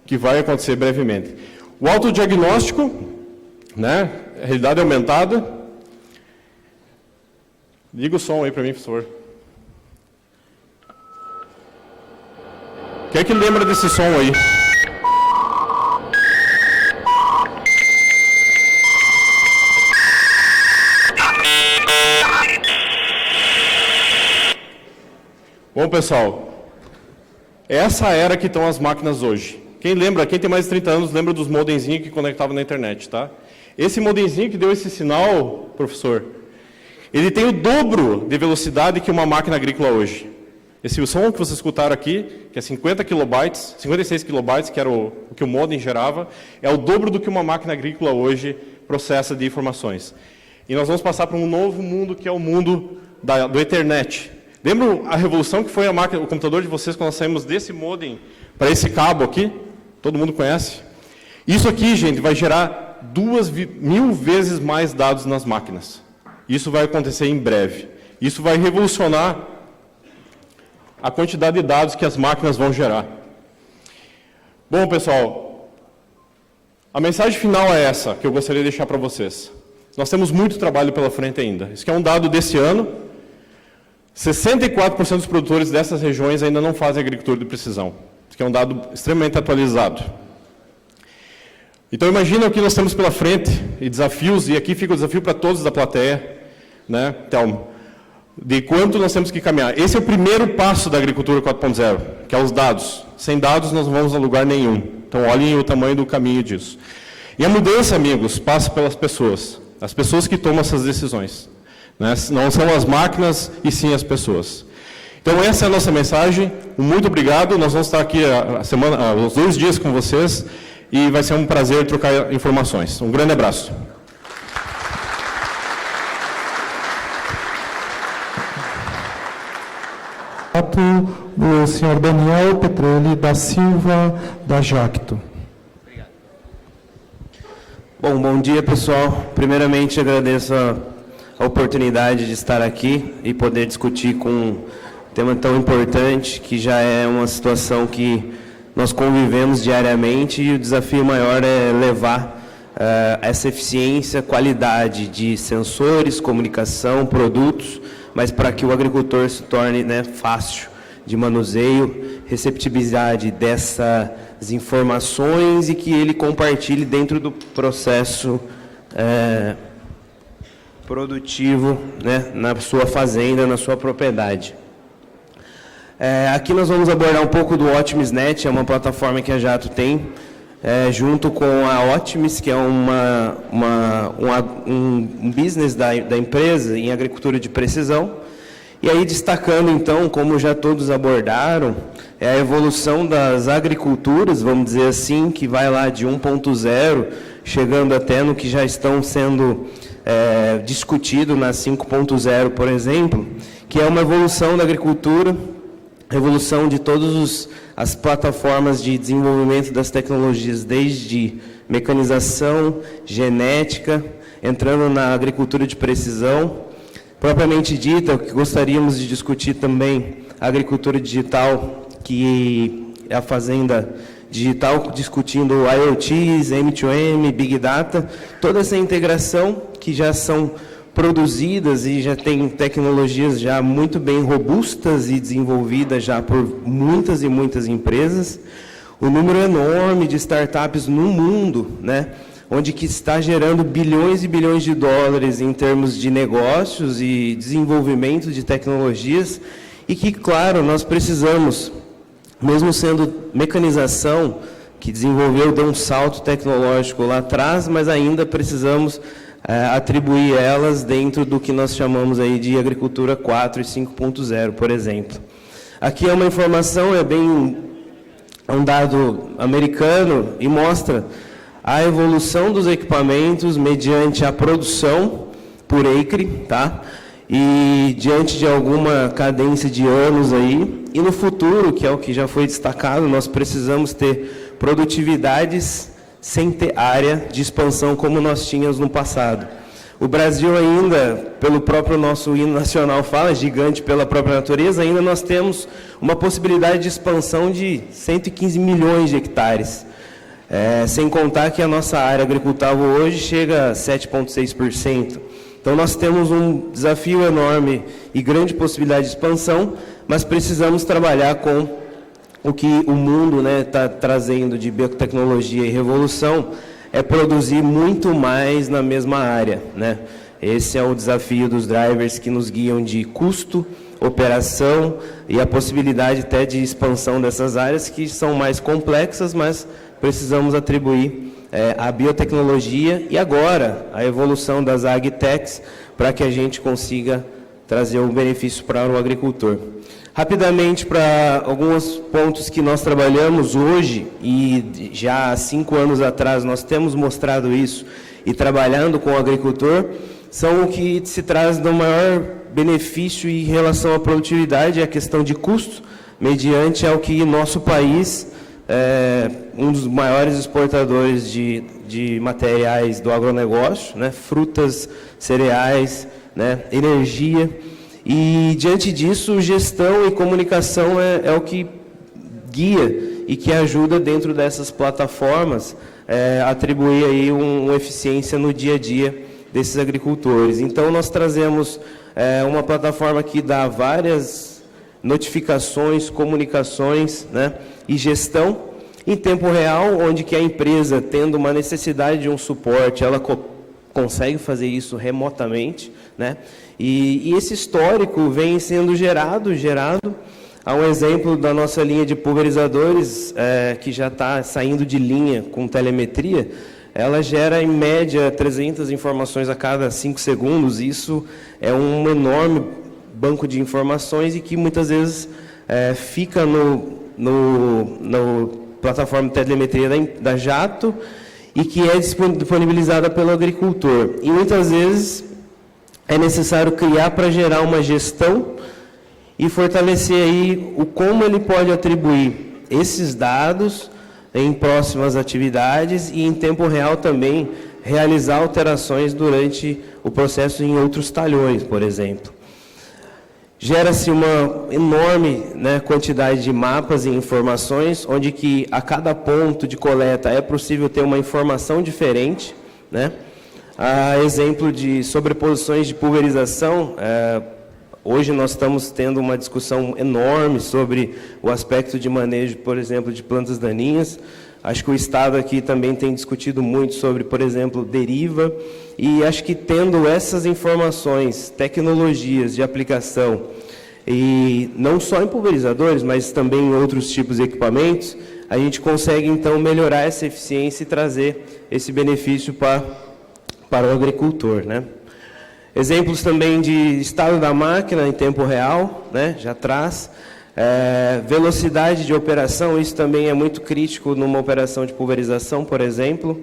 D: que vai acontecer brevemente. O autodiagnóstico né? Realidade aumentada. Liga o som aí para mim, por favor. Quem é que lembra desse som aí? Bom, pessoal, essa era que estão as máquinas hoje. Quem lembra, quem tem mais de 30 anos, lembra dos modemzinhos que conectavam na internet, tá? Esse modemzinho que deu esse sinal, professor, ele tem o dobro de velocidade que uma máquina agrícola hoje. Esse som que vocês escutaram aqui, que é 50 kilobytes, 56 kilobytes, que era o que o modem gerava, é o dobro do que uma máquina agrícola hoje processa de informações. E nós vamos passar para um novo mundo, que é o mundo do Ethernet. Lembram a revolução que foi a máquina, o computador de vocês, quando nós saímos desse modem para esse cabo aqui? Todo mundo conhece? Isso aqui, gente, vai gerar 2.000 vezes mais dados nas máquinas. Isso vai acontecer em breve. Isso vai revolucionar a quantidade de dados que as máquinas vão gerar. Bom, pessoal, a mensagem final é essa, que eu gostaria de deixar para vocês. Nós temos muito trabalho pela frente ainda. Isso aqui é um dado desse ano. 64% dos produtores dessas regiões ainda não fazem agricultura de precisão. Isso aqui é um dado extremamente atualizado. Então, imagina o que nós temos pela frente, e desafios, e aqui fica o desafio para todos da plateia, né, Thelma, de quanto nós temos que caminhar. Esse é o primeiro passo da agricultura 4.0, que é os dados. Sem dados, nós não vamos a lugar nenhum. Então, olhem o tamanho do caminho disso. E a mudança, amigos, passa pelas pessoas. As pessoas que tomam essas decisões. Né? Não são as máquinas, e sim as pessoas. Então, essa é a nossa mensagem. Muito obrigado. Nós vamos estar aqui os 2 dias com vocês. E vai ser um prazer trocar informações. Um grande abraço.
B: O senhor Daniel Petrelli da Silva, da Jacto.
E: Bom dia, pessoal. Primeiramente, agradeço a oportunidade de estar aqui e poder discutir com um tema tão importante, que já é uma situação que nós convivemos diariamente, e o desafio maior é levar essa eficiência, qualidade de sensores, comunicação, produtos, mas para que o agricultor se torne, né, fácil de manuseio, receptibilidade dessas informações e que ele compartilhe dentro do processo produtivo, né, na sua fazenda, na sua propriedade. Aqui nós vamos abordar um pouco do Optimisnet, é uma plataforma que a Jacto tem, junto com a Optimis, que é um business da empresa em agricultura de precisão. E aí, destacando, então, como já todos abordaram, é a evolução das agriculturas, vamos dizer assim, que vai lá de 1.0, chegando até no que já estão sendo discutido na 5.0, por exemplo, que é uma evolução da agricultura, evolução de todas as plataformas de desenvolvimento das tecnologias, desde mecanização, genética, entrando na agricultura de precisão, propriamente dita, o que gostaríamos de discutir também, a agricultura digital, que é a fazenda digital, discutindo IoTs, M2M, Big Data, toda essa integração que já são produzidas e já tem tecnologias já muito bem robustas e desenvolvidas já por muitas e muitas empresas. O número enorme de startups no mundo, né, onde que está gerando bilhões e bilhões de dólares em termos de negócios e desenvolvimento de tecnologias, e que, claro, nós precisamos, mesmo sendo mecanização, que desenvolveu, deu um salto tecnológico lá atrás, mas ainda precisamos atribuir elas dentro do que nós chamamos aí de agricultura 4 e 5.0, por exemplo. Aqui é uma informação, é um dado americano e mostra a evolução dos equipamentos mediante a produção por acre, tá? E diante de alguma cadência de anos aí, e no futuro, que é o que já foi destacado, nós precisamos ter produtividades sem ter área de expansão como nós tínhamos no passado. O Brasil ainda, pelo próprio nosso hino nacional fala, gigante pela própria natureza, ainda nós temos uma possibilidade de expansão de 115 milhões de hectares. Sem contar que a nossa área agricultável hoje chega a 7,6%. Então, nós temos um desafio enorme e grande possibilidade de expansão, mas precisamos trabalhar com o que o mundo está trazendo de biotecnologia e revolução, é produzir muito mais na mesma área, né? Esse é o desafio dos drivers que nos guiam de custo, operação e a possibilidade até de expansão dessas áreas que são mais complexas, mas precisamos atribuir a biotecnologia e agora a evolução das agtechs para que a gente consiga trazer um benefício para o agricultor. Rapidamente, para alguns pontos que nós trabalhamos hoje, e já há 5 anos atrás nós temos mostrado isso, e trabalhando com o agricultor, são o que se traz do maior benefício em relação à produtividade, a questão de custo, mediante ao que nosso país um dos maiores exportadores de materiais do agronegócio, né, frutas, cereais, né, energia. E, diante disso, gestão e comunicação é o que guia e que ajuda dentro dessas plataformas a atribuir aí uma eficiência no dia a dia desses agricultores. Então, nós trazemos uma plataforma que dá várias notificações, comunicações, né, e gestão em tempo real, onde que a empresa, tendo uma necessidade de um suporte, ela consegue fazer isso remotamente, né? E esse histórico vem sendo gerado. Há um exemplo da nossa linha de pulverizadores, que já está saindo de linha com telemetria. Ela gera, em média, 300 informações a cada 5 segundos. Isso é um enorme banco de informações e que, muitas vezes, fica no plataforma de telemetria da Jato e que é disponibilizada pelo agricultor. E, muitas vezes, é necessário criar para gerar uma gestão e fortalecer aí como ele pode atribuir esses dados em próximas atividades e, em tempo real, também realizar alterações durante o processo em outros talhões, por exemplo. Gera-se uma enorme, né, quantidade de mapas e informações, onde que a cada ponto de coleta é possível ter uma informação diferente, né? A exemplo de sobreposições de pulverização, hoje nós estamos tendo uma discussão enorme sobre o aspecto de manejo, por exemplo, de plantas daninhas. Acho que o Estado aqui também tem discutido muito sobre, por exemplo, deriva, e acho que tendo essas informações, tecnologias de aplicação, e não só em pulverizadores, mas também em outros tipos de equipamentos, a gente consegue, então, melhorar essa eficiência e trazer esse benefício para o agricultor, né? Exemplos também de estado da máquina em tempo real, né? Já traz. Velocidade de operação, isso também é muito crítico numa operação de pulverização, por exemplo.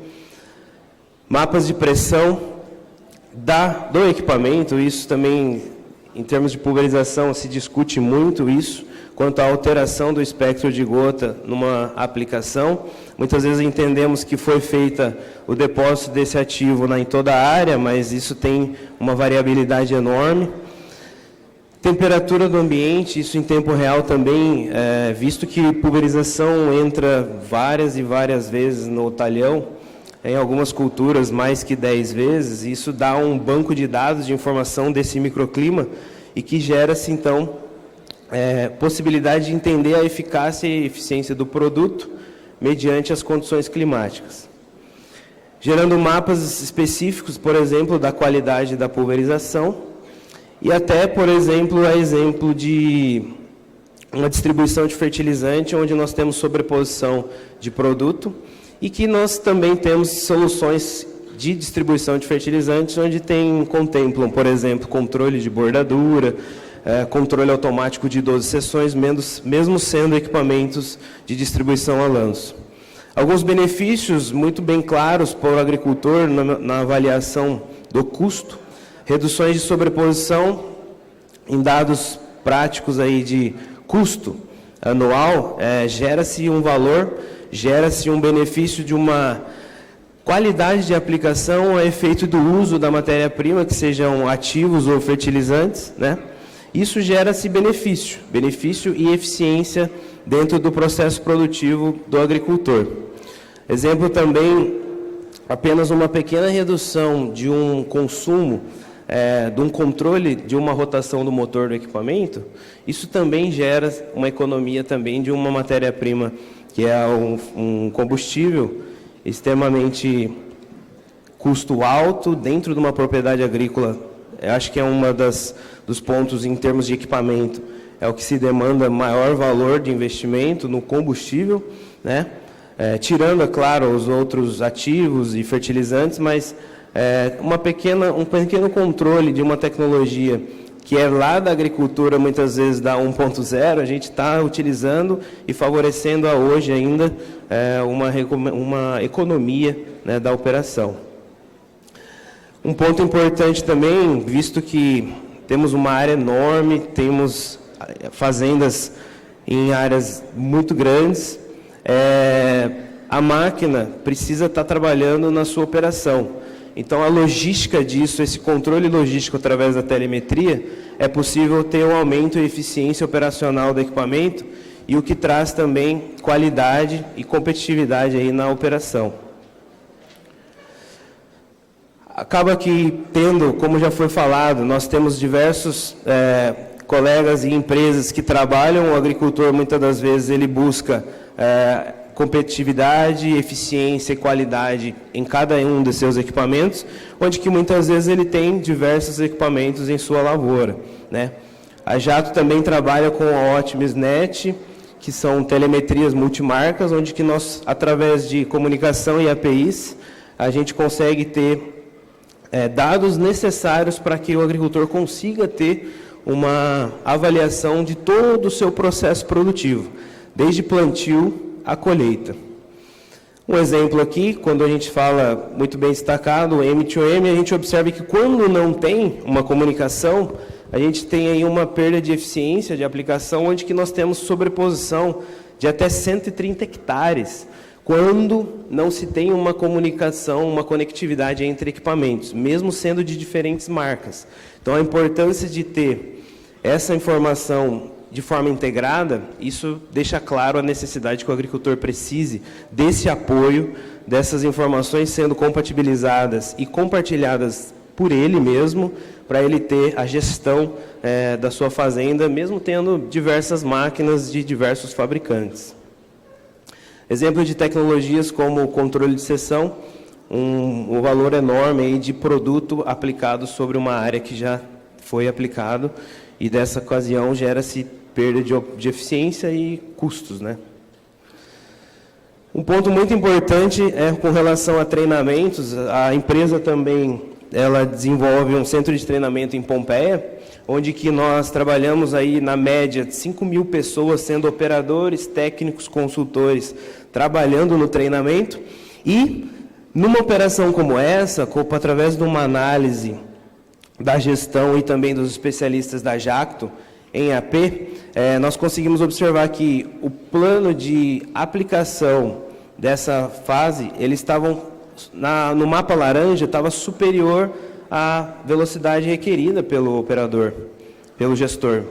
E: Mapas de pressão do equipamento, isso também, em termos de pulverização, se discute muito isso, quanto à alteração do espectro de gota numa aplicação. Muitas vezes entendemos que foi feita o depósito desse ativo em toda a área, mas isso tem uma variabilidade enorme. Temperatura do ambiente, isso em tempo real também, visto que pulverização entra várias e várias vezes no talhão, em algumas culturas mais que 10 vezes, isso dá um banco de dados de informação desse microclima e que gera-se, então, possibilidade de entender a eficácia e eficiência do produto mediante as condições climáticas. Gerando mapas específicos, por exemplo, da qualidade da pulverização e até, por exemplo, de uma distribuição de fertilizante, onde nós temos sobreposição de produto e que nós também temos soluções de distribuição de fertilizantes, onde contemplam, por exemplo, controle de bordadura, controle automático de 12 seções, mesmo sendo equipamentos de distribuição a lanço. Alguns benefícios muito bem claros para o agricultor na avaliação do custo: reduções de sobreposição em dados práticos aí de custo anual, gera-se um valor, gera-se um benefício de uma qualidade de aplicação a efeito do uso da matéria-prima, que sejam ativos ou fertilizantes, né? Isso gera-se benefício e eficiência dentro do processo produtivo do agricultor. Exemplo também, apenas uma pequena redução de um consumo, de um controle de uma rotação do motor do equipamento, isso também gera uma economia também de uma matéria-prima, que é um combustível extremamente custo alto dentro de uma propriedade agrícola. Eu acho que é uma dos pontos em termos de equipamento, é o que se demanda maior valor de investimento no combustível, né? Tirando, é claro, os outros ativos e fertilizantes, mas um pequeno controle de uma tecnologia que é lá da agricultura, muitas vezes da 1.0, a gente está utilizando e favorecendo hoje ainda uma economia, né, da operação. Um ponto importante também, visto que temos uma área enorme, temos fazendas em áreas muito grandes, a máquina precisa estar trabalhando na sua operação. Então, a logística disso, esse controle logístico através da telemetria, é possível ter um aumento e eficiência operacional do equipamento e o que traz também qualidade e competitividade aí na operação. Acaba que tendo, como já foi falado, nós temos diversos colegas e empresas que trabalham, o agricultor muitas das vezes ele busca competitividade, eficiência e qualidade em cada um de seus equipamentos, onde que muitas vezes ele tem diversos equipamentos em sua lavoura, né? A Jato também trabalha com a Optimisnet, que são telemetrias multimarcas, onde que nós, através de comunicação e APIs, a gente consegue ter dados necessários para que o agricultor consiga ter uma avaliação de todo o seu processo produtivo, desde plantio a colheita. Um exemplo aqui, quando a gente fala muito bem destacado, M2M, a gente observa que quando não tem uma comunicação, a gente tem aí uma perda de eficiência de aplicação, onde que nós temos sobreposição de até 130 hectares, quando não se tem uma comunicação, uma conectividade entre equipamentos, mesmo sendo de diferentes marcas. Então, a importância de ter essa informação de forma integrada, isso deixa claro a necessidade que o agricultor precise desse apoio, dessas informações sendo compatibilizadas e compartilhadas por ele mesmo, para ele ter a gestão da sua fazenda, mesmo tendo diversas máquinas de diversos fabricantes. Exemplo de tecnologias como o controle de seção, um valor enorme aí de produto aplicado sobre uma área que já foi aplicado, e dessa ocasião gera-se perda de eficiência e custos, né? Um ponto muito importante é com relação a treinamentos. A empresa também ela desenvolve um centro de treinamento em Pompeia, onde que nós trabalhamos aí na média de 5.000 pessoas, sendo operadores, técnicos, consultores, trabalhando no treinamento. E numa operação como essa, através de uma análise da gestão e também dos especialistas da Jacto, em AP, nós conseguimos observar que o plano de aplicação dessa fase, eles estavam, no mapa laranja, estava superior à velocidade requerida pelo operador, pelo gestor.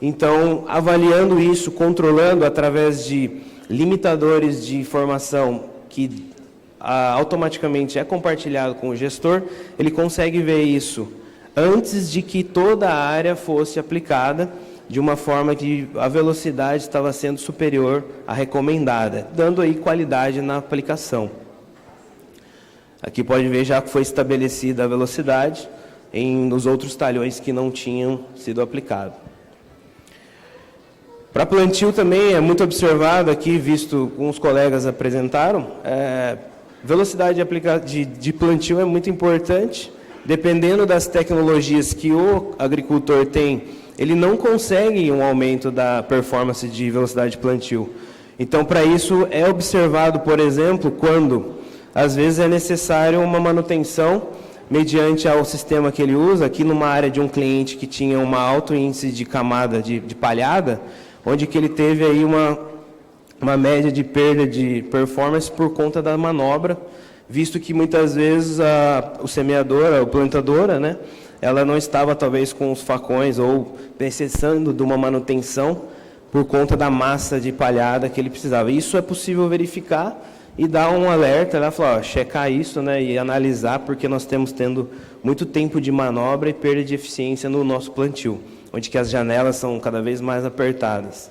E: Então, avaliando isso, controlando através de limitadores de informação que automaticamente é compartilhado com o gestor, ele consegue ver isso antes de que toda a área fosse aplicada, de uma forma que a velocidade estava sendo superior à recomendada, dando aí qualidade na aplicação. Aqui pode ver já que foi estabelecida a velocidade nos outros talhões que não tinham sido aplicados. Para plantio também é muito observado aqui, visto como os colegas apresentaram, velocidade de plantio é muito importante. Dependendo das tecnologias que o agricultor tem, ele não consegue um aumento da performance de velocidade de plantio. Então, para isso, é observado, por exemplo, quando, às vezes, é necessário uma manutenção mediante ao sistema que ele usa, aqui numa área de um cliente que tinha um alto índice de camada de palhada, onde que ele teve aí uma média de perda de performance por conta da manobra, visto que muitas vezes o semeador, a plantadora, né, ela não estava talvez com os facões ou precisando de uma manutenção por conta da massa de palhada que ele precisava. Isso é possível verificar e dar um alerta, né, falar, ó, checar isso, né, e analisar, porque nós estamos tendo muito tempo de manobra e perda de eficiência no nosso plantio, onde que as janelas são cada vez mais apertadas.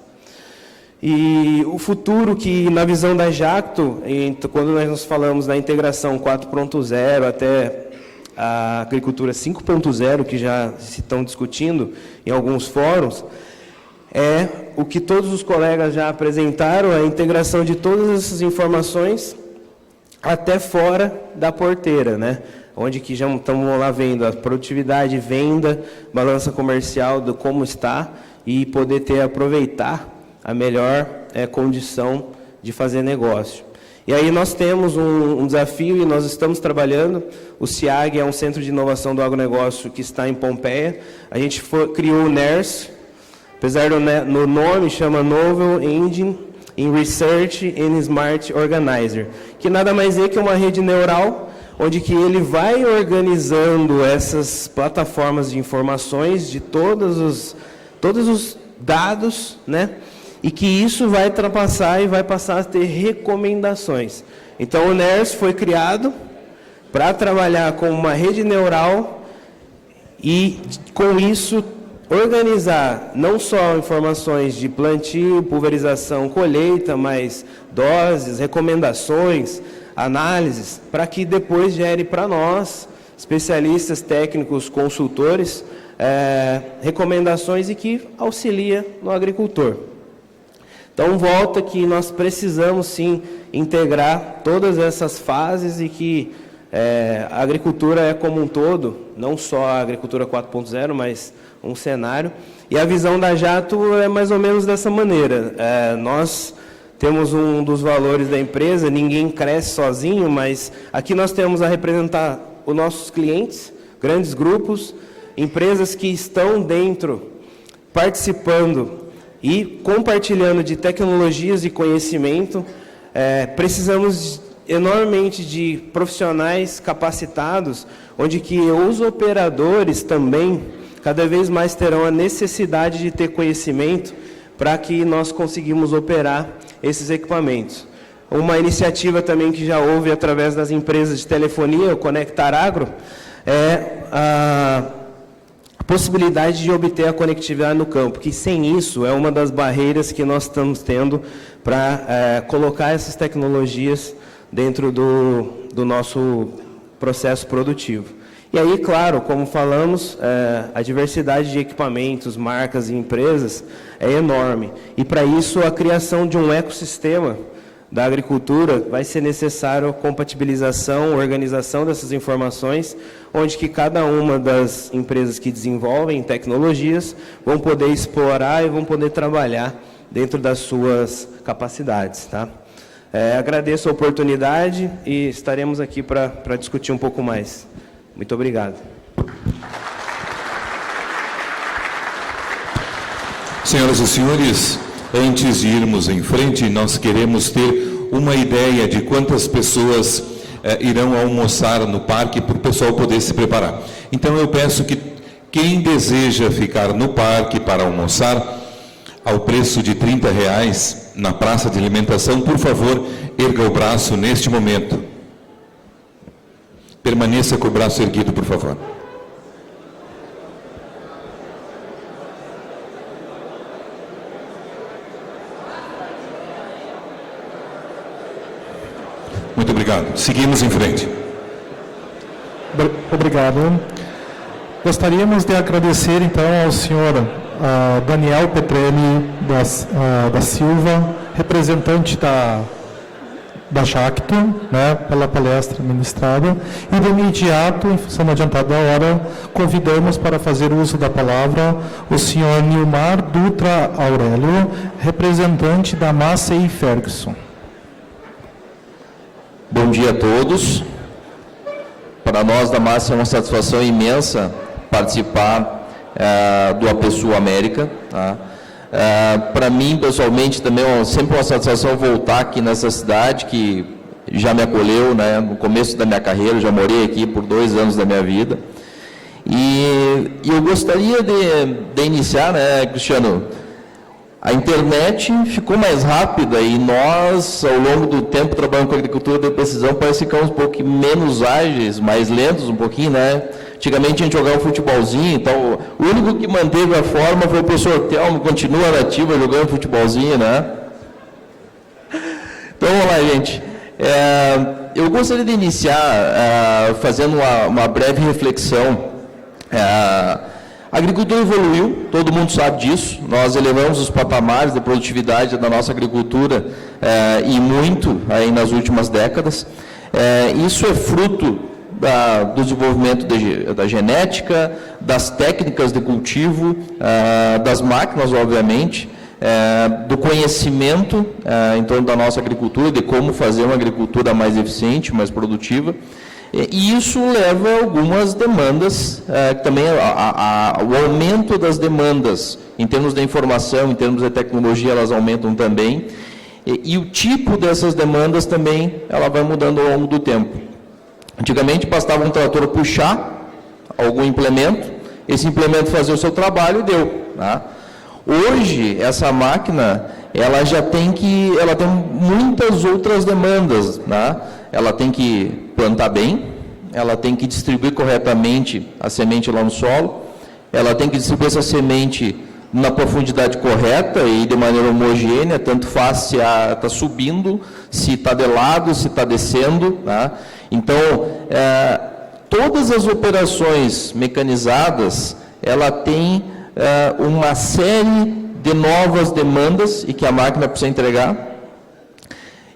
E: E o futuro que, na visão da Jacto, quando nós falamos da integração 4.0 até a agricultura 5.0, que já se estão discutindo em alguns fóruns, é o que todos os colegas já apresentaram, a integração de todas essas informações até fora da porteira, né? Onde que já estamos lá vendo a produtividade, venda, balança comercial, do como está, e poder aproveitar a melhor condição de fazer negócio. E aí nós temos um desafio e nós estamos trabalhando. O CIAG é um centro de inovação do agronegócio que está em Pompeia. A gente criou o NERS, apesar do nome, chama Novel Engine in Research and Smart Organizer, que nada mais é que uma rede neural, onde que ele vai organizando essas plataformas de informações de todos os dados, né? E que isso vai ultrapassar e vai passar a ter recomendações. Então, o NERS foi criado para trabalhar com uma rede neural e, com isso, organizar não só informações de plantio, pulverização, colheita, mas doses, recomendações, análises, para que depois gere para nós, especialistas, técnicos, consultores, recomendações e que auxilia no agricultor. Então, volta que nós precisamos, sim, integrar todas essas fases e que a agricultura é como um todo, não só a agricultura 4.0, mas um cenário. E a visão da Jacto é mais ou menos dessa maneira. Nós temos um dos valores da empresa, ninguém cresce sozinho, mas aqui nós temos a representar os nossos clientes, grandes grupos, empresas que estão dentro, participando e compartilhando de tecnologias e conhecimento. Precisamos enormemente de profissionais capacitados, onde que os operadores também cada vez mais terão a necessidade de ter conhecimento para que nós conseguimos operar esses equipamentos. Uma iniciativa também que já houve através das empresas de telefonia, o Conectar Agro, é a possibilidade de obter a conectividade no campo, que sem isso é uma das barreiras que nós estamos tendo para colocar essas tecnologias dentro do nosso processo produtivo. E aí, claro, como falamos, a diversidade de equipamentos, marcas e empresas é enorme. E para isso, a criação de um ecossistema da agricultura vai ser necessário a compatibilização, organização dessas informações, onde que cada uma das empresas que desenvolvem tecnologias vão poder explorar e vão poder trabalhar dentro das suas capacidades, tá? Agradeço a oportunidade e estaremos aqui para discutir um pouco mais. Muito obrigado.
A: Senhoras e senhores, antes de irmos em frente, nós queremos ter uma ideia de quantas pessoas irão almoçar no parque para o pessoal poder se preparar. Então eu peço que quem deseja ficar no parque para almoçar, ao preço de R$30 na praça de alimentação, por favor, erga o braço neste momento. Permaneça com o braço erguido, por favor. Muito obrigado. Seguimos em frente.
B: Obrigado. Gostaríamos de agradecer, então, ao senhor Daniel Petrelli da Silva, representante da Jacto, né, pela palestra ministrada, e de imediato, em função do adiantado da hora, convidamos para fazer uso da palavra o senhor Nilmar Dutra Aurélio, representante da Massey Ferguson.
F: Bom dia a todos. Para nós da Massey é uma satisfação imensa participar do APSU América, tá? Para mim, pessoalmente, também é sempre uma satisfação voltar aqui nessa cidade que já me acolheu, né, no começo da minha carreira, já morei aqui por 2 anos da minha vida. E eu gostaria de iniciar, né, Cristiano, A internet ficou mais rápida e nós, ao longo do tempo, trabalhando com agricultura de precisão, parece que ficamos um pouco menos ágeis, mais lentos um pouquinho, né? Antigamente a gente jogava um futebolzinho, então o único que manteve a forma foi o professor Telmo, continua nativa jogando futebolzinho, né? Então vamos lá, gente. Eu gostaria de iniciar fazendo uma breve reflexão. A agricultura evoluiu, todo mundo sabe disso, nós elevamos os patamares de produtividade da nossa agricultura e muito aí nas últimas décadas. Isso é fruto do desenvolvimento da genética, das técnicas de cultivo, das máquinas, obviamente, do conhecimento em torno da nossa agricultura, de como fazer uma agricultura mais eficiente, mais produtiva. E isso leva a algumas demandas, também o aumento das demandas, em termos de informação, em termos de tecnologia, elas aumentam também. E o tipo dessas demandas também, ela vai mudando ao longo do tempo. Antigamente, bastava um trator puxar algum implemento, esse implemento fazia o seu trabalho e deu. Tá? Hoje, essa máquina, ela tem muitas outras demandas. Tá? Ela tem que plantar bem, ela tem que distribuir corretamente a semente lá no solo, ela tem que distribuir essa semente na profundidade correta e de maneira homogênea, tanto faz se está subindo, se está de lado, se está descendo. Tá? Então, todas as operações mecanizadas, ela tem uma série de novas demandas e que a máquina precisa entregar.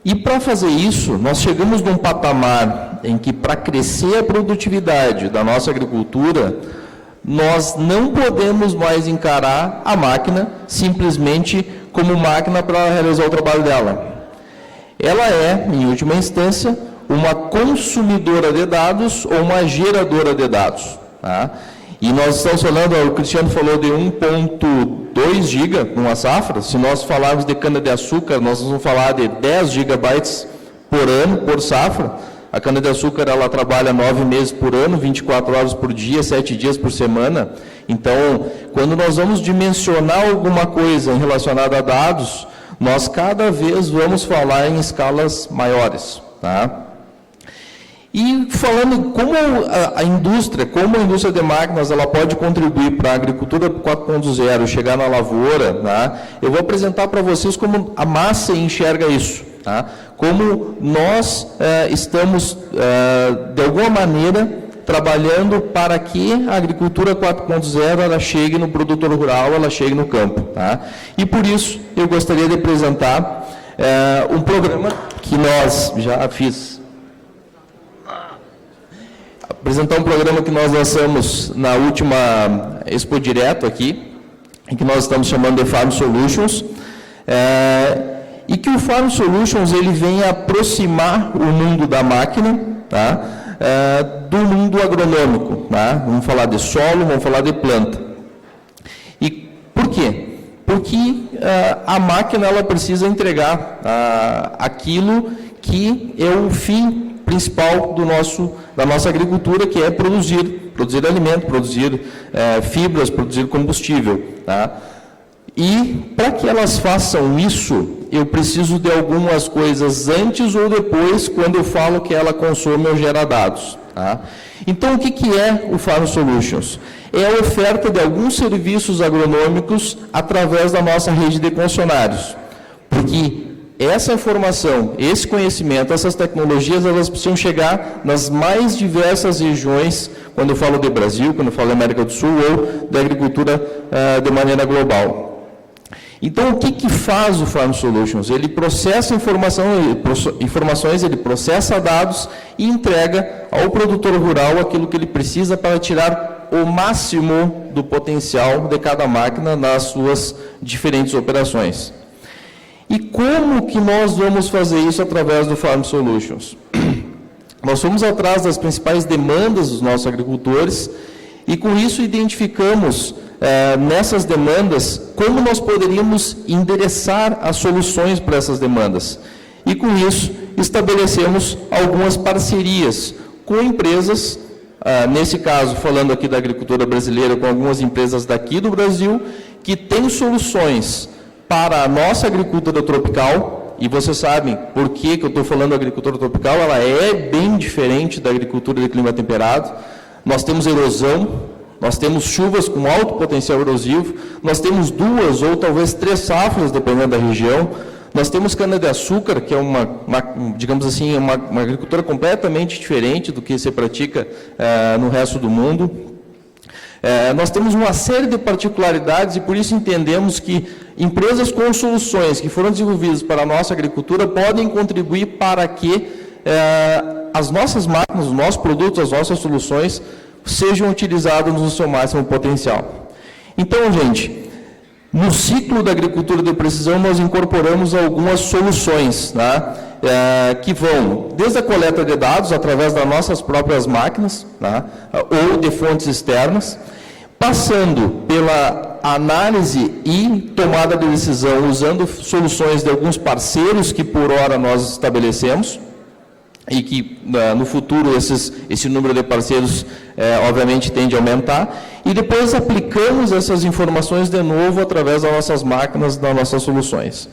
F: E para fazer isso, nós chegamos num patamar em que, para crescer a produtividade da nossa agricultura, nós não podemos mais encarar a máquina simplesmente como máquina para realizar o trabalho dela. Ela é, em última instância, uma consumidora de dados ou uma geradora de dados. Tá? E nós estamos falando, o Cristiano falou de 1.2 GB numa safra. Se nós falarmos de cana-de-açúcar, nós vamos falar de 10 gigabytes por ano, por safra. A cana-de-açúcar, ela trabalha 9 meses por ano, 24 horas por dia, 7 dias por semana. Então, quando nós vamos dimensionar alguma coisa relacionada a dados, nós cada vez vamos falar em escalas maiores. Tá? E falando como a indústria de máquinas, ela pode contribuir para a agricultura 4.0, chegar na lavoura, tá? Eu vou apresentar para vocês como a massa enxerga isso, tá? Como nós estamos, de alguma maneira, trabalhando para que a agricultura 4.0 ela chegue no produtor rural, ela chegue no campo. Tá? E por isso eu gostaria de apresentar um programa que nós já fiz. Apresentar um programa que nós lançamos na última Expo Direto aqui, em que nós estamos chamando de Farm Solutions, e que o Farm Solutions ele vem aproximar o mundo da máquina, tá? Do mundo agronômico. Tá? Vamos falar de solo, vamos falar de planta. E por quê? Porque a máquina ela precisa entregar aquilo que é o fim principal da nossa agricultura, que é produzir alimento, produzir fibras, produzir combustível. Tá? E para que elas façam isso, eu preciso de algumas coisas antes ou depois, quando eu falo que ela consome ou gera dados. Tá? Então, o que é o Farm Solutions? É a oferta de alguns serviços agronômicos através da nossa rede de concessionários. Porque essa informação, esse conhecimento, essas tecnologias, elas precisam chegar nas mais diversas regiões, quando eu falo de Brasil, quando eu falo da América do Sul, ou da agricultura de maneira global. Então, o que faz o Farm Solutions? Ele processa informações, ele processa dados e entrega ao produtor rural aquilo que ele precisa para tirar o máximo do potencial de cada máquina nas suas diferentes operações. E como que nós vamos fazer isso através do Farm Solutions? Nós fomos atrás das principais demandas dos nossos agricultores e, com isso, identificamos nessas demandas como nós poderíamos endereçar as soluções para essas demandas. E, com isso, estabelecemos algumas parcerias com empresas, nesse caso, falando aqui da agricultura brasileira, com algumas empresas daqui do Brasil, que têm soluções para a nossa agricultura tropical, e vocês sabem por que eu estou falando da agricultura tropical, ela é bem diferente da agricultura de clima temperado. Nós temos erosão, nós temos chuvas com alto potencial erosivo, nós temos 2 ou talvez 3 safras, dependendo da região, nós temos cana-de-açúcar, que é digamos assim, uma agricultura completamente diferente do que se pratica no resto do mundo. Nós temos uma série de particularidades e por isso entendemos que empresas com soluções que foram desenvolvidas para a nossa agricultura podem contribuir para que as nossas máquinas, os nossos produtos, as nossas soluções sejam utilizados no seu máximo potencial. Então, gente, no ciclo da agricultura de precisão nós incorporamos algumas soluções, tá? Que vão desde a coleta de dados através das nossas próprias máquinas, tá? Ou de fontes externas, passando pela análise e tomada de decisão usando soluções de alguns parceiros que por hora nós estabelecemos e que no futuro esse número de parceiros obviamente tende a aumentar, e depois aplicamos essas informações de novo através das nossas máquinas, das nossas soluções.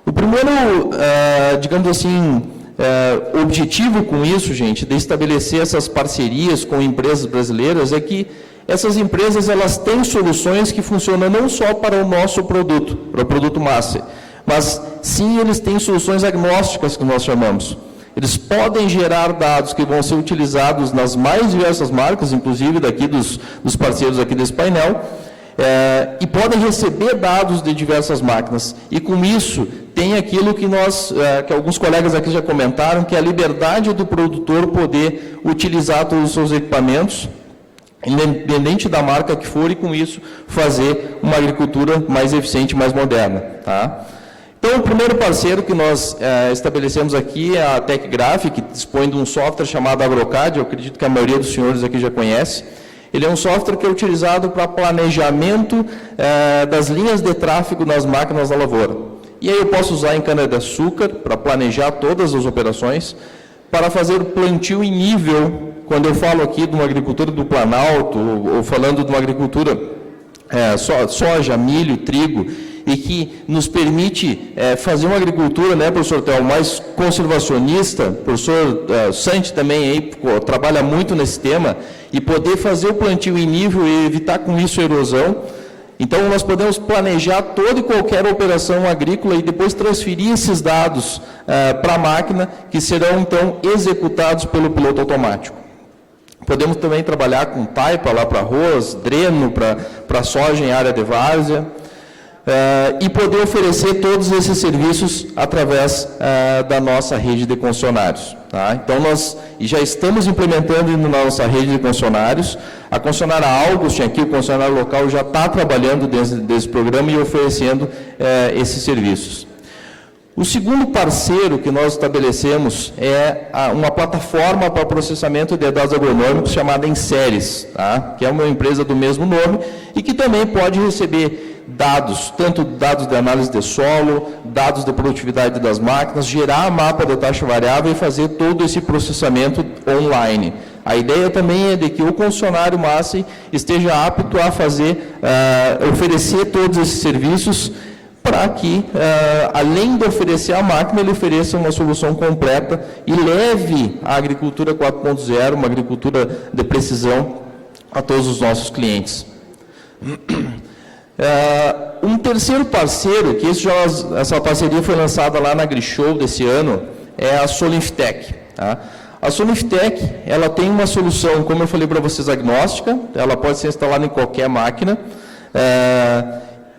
F: O primeiro, digamos assim, objetivo com isso, gente, de estabelecer essas parcerias com empresas brasileiras é que essas empresas elas têm soluções que funcionam não só para o nosso produto, para o produto massa, mas sim eles têm soluções agnósticas que nós chamamos. Eles podem gerar dados que vão ser utilizados nas mais diversas marcas, inclusive daqui dos parceiros aqui desse painel, e podem receber dados de diversas máquinas. E com isso, tem aquilo que que alguns colegas aqui já comentaram, que é a liberdade do produtor poder utilizar todos os seus equipamentos, independente da marca que for, e com isso fazer uma agricultura mais eficiente, mais moderna. Tá? Então, o primeiro parceiro que nós estabelecemos aqui é a TecGraph, que dispõe de um software chamado AgroCAD, eu acredito que a maioria dos senhores aqui já conhece. Ele é um software que é utilizado para planejamento das linhas de tráfego nas máquinas da lavoura. E aí eu posso usar em cana-de-açúcar para planejar todas as operações, para fazer o plantio em nível, quando eu falo aqui de uma agricultura do Planalto, ou falando de uma agricultura soja, milho, trigo, e que nos permite fazer uma agricultura, né, professor Theo, mais conservacionista. O professor Santi também aí, trabalha muito nesse tema, e poder fazer o plantio em nível e evitar com isso a erosão. Então, nós podemos planejar toda e qualquer operação agrícola e depois transferir esses dados para a máquina, que serão, então, executados pelo piloto automático. Podemos também trabalhar com taipa lá para arroz, dreno para soja em área de várzea, e poder oferecer todos esses serviços através da nossa rede de concessionários. Tá? Então, nós já estamos implementando na nossa rede de concessionários. A concessionária August, aqui o concessionário local, já está trabalhando dentro desse programa e oferecendo esses serviços. O segundo parceiro que nós estabelecemos é uma plataforma para processamento de dados agronômicos chamada Enseres, tá? Que é uma empresa do mesmo nome e que também pode receber dados, tanto dados de análise de solo, dados de produtividade das máquinas, gerar mapa de taxa variável e fazer todo esse processamento online. A ideia também é de que o concessionário Massey esteja apto a oferecer todos esses serviços para que, além de oferecer a máquina, ele ofereça uma solução completa e leve a agricultura 4.0, uma agricultura de precisão, a todos os nossos clientes. Um terceiro parceiro, que essa parceria foi lançada lá na AgriShow desse ano, é a Solinftec. Tá? A Solinftec, ela tem uma solução, como eu falei para vocês, agnóstica, ela pode ser instalada em qualquer máquina,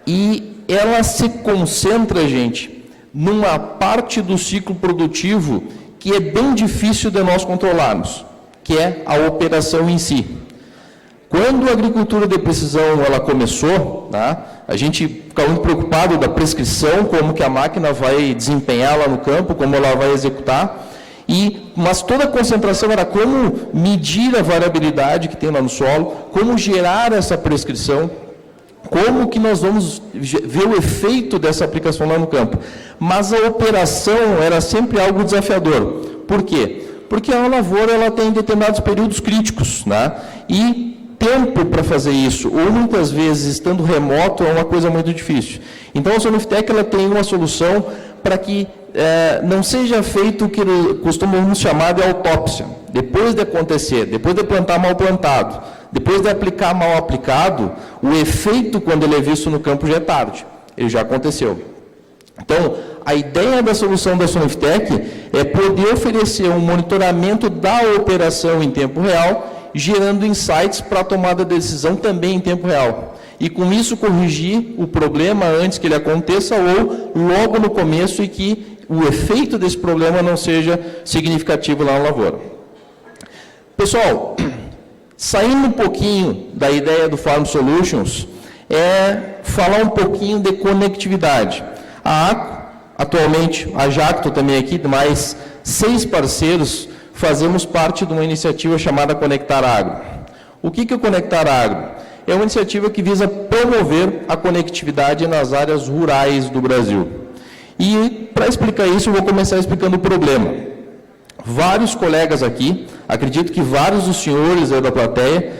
F: e ela se concentra, gente, numa parte do ciclo produtivo que é bem difícil de nós controlarmos, que é a operação em si. Quando a agricultura de precisão ela começou, tá, a gente ficava muito preocupado da prescrição, como que a máquina vai desempenhar lá no campo, como ela vai executar, mas toda a concentração era como medir a variabilidade que tem lá no solo, como gerar essa prescrição, como que nós vamos ver o efeito dessa aplicação lá no campo. Mas a operação era sempre algo desafiador. Por quê? Porque a lavoura ela tem determinados períodos críticos, né? E tempo para fazer isso, ou muitas vezes estando remoto, é uma coisa muito difícil. Então, a Soniftec ela tem uma solução para que não seja feito o que costumamos chamar de autópsia. Depois de acontecer, depois de plantar mal plantado, depois de aplicar mal aplicado, o efeito, quando ele é visto no campo, já é tarde. Ele já aconteceu. Então, a ideia da solução da Soniftec é poder oferecer um monitoramento da operação em tempo real, gerando insights para a tomada de decisão também em tempo real. E, com isso, corrigir o problema antes que ele aconteça ou logo no começo e que o efeito desse problema não seja significativo lá na lavoura. Pessoal, saindo um pouquinho da ideia do Farm Solutions, falar um pouquinho de conectividade. A ACO, atualmente, a Jacto também aqui, mais 6 parceiros, fazemos parte de uma iniciativa chamada Conectar Agro. O que é o Conectar Agro? É uma iniciativa que visa promover a conectividade nas áreas rurais do Brasil. E, para explicar isso, eu vou começar explicando o problema. Vários colegas aqui, acredito que vários dos senhores aí da plateia,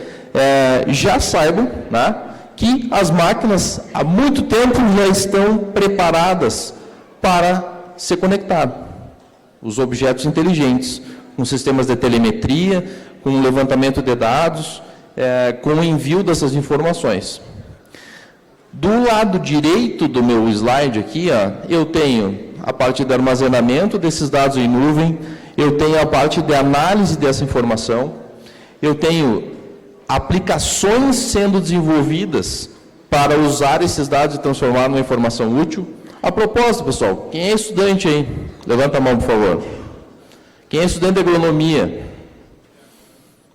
F: já saibam, né, que as máquinas, há muito tempo, já estão preparadas para se conectar. Os objetos inteligentes, com sistemas de telemetria, com levantamento de dados, com o envio dessas informações. Do lado direito do meu slide aqui, eu tenho a parte de armazenamento desses dados em nuvem, eu tenho a parte de análise dessa informação, eu tenho aplicações sendo desenvolvidas para usar esses dados e transformar numa informação útil. A propósito, pessoal, quem é estudante aí? Levanta a mão, por favor. Quem é estudante de agronomia?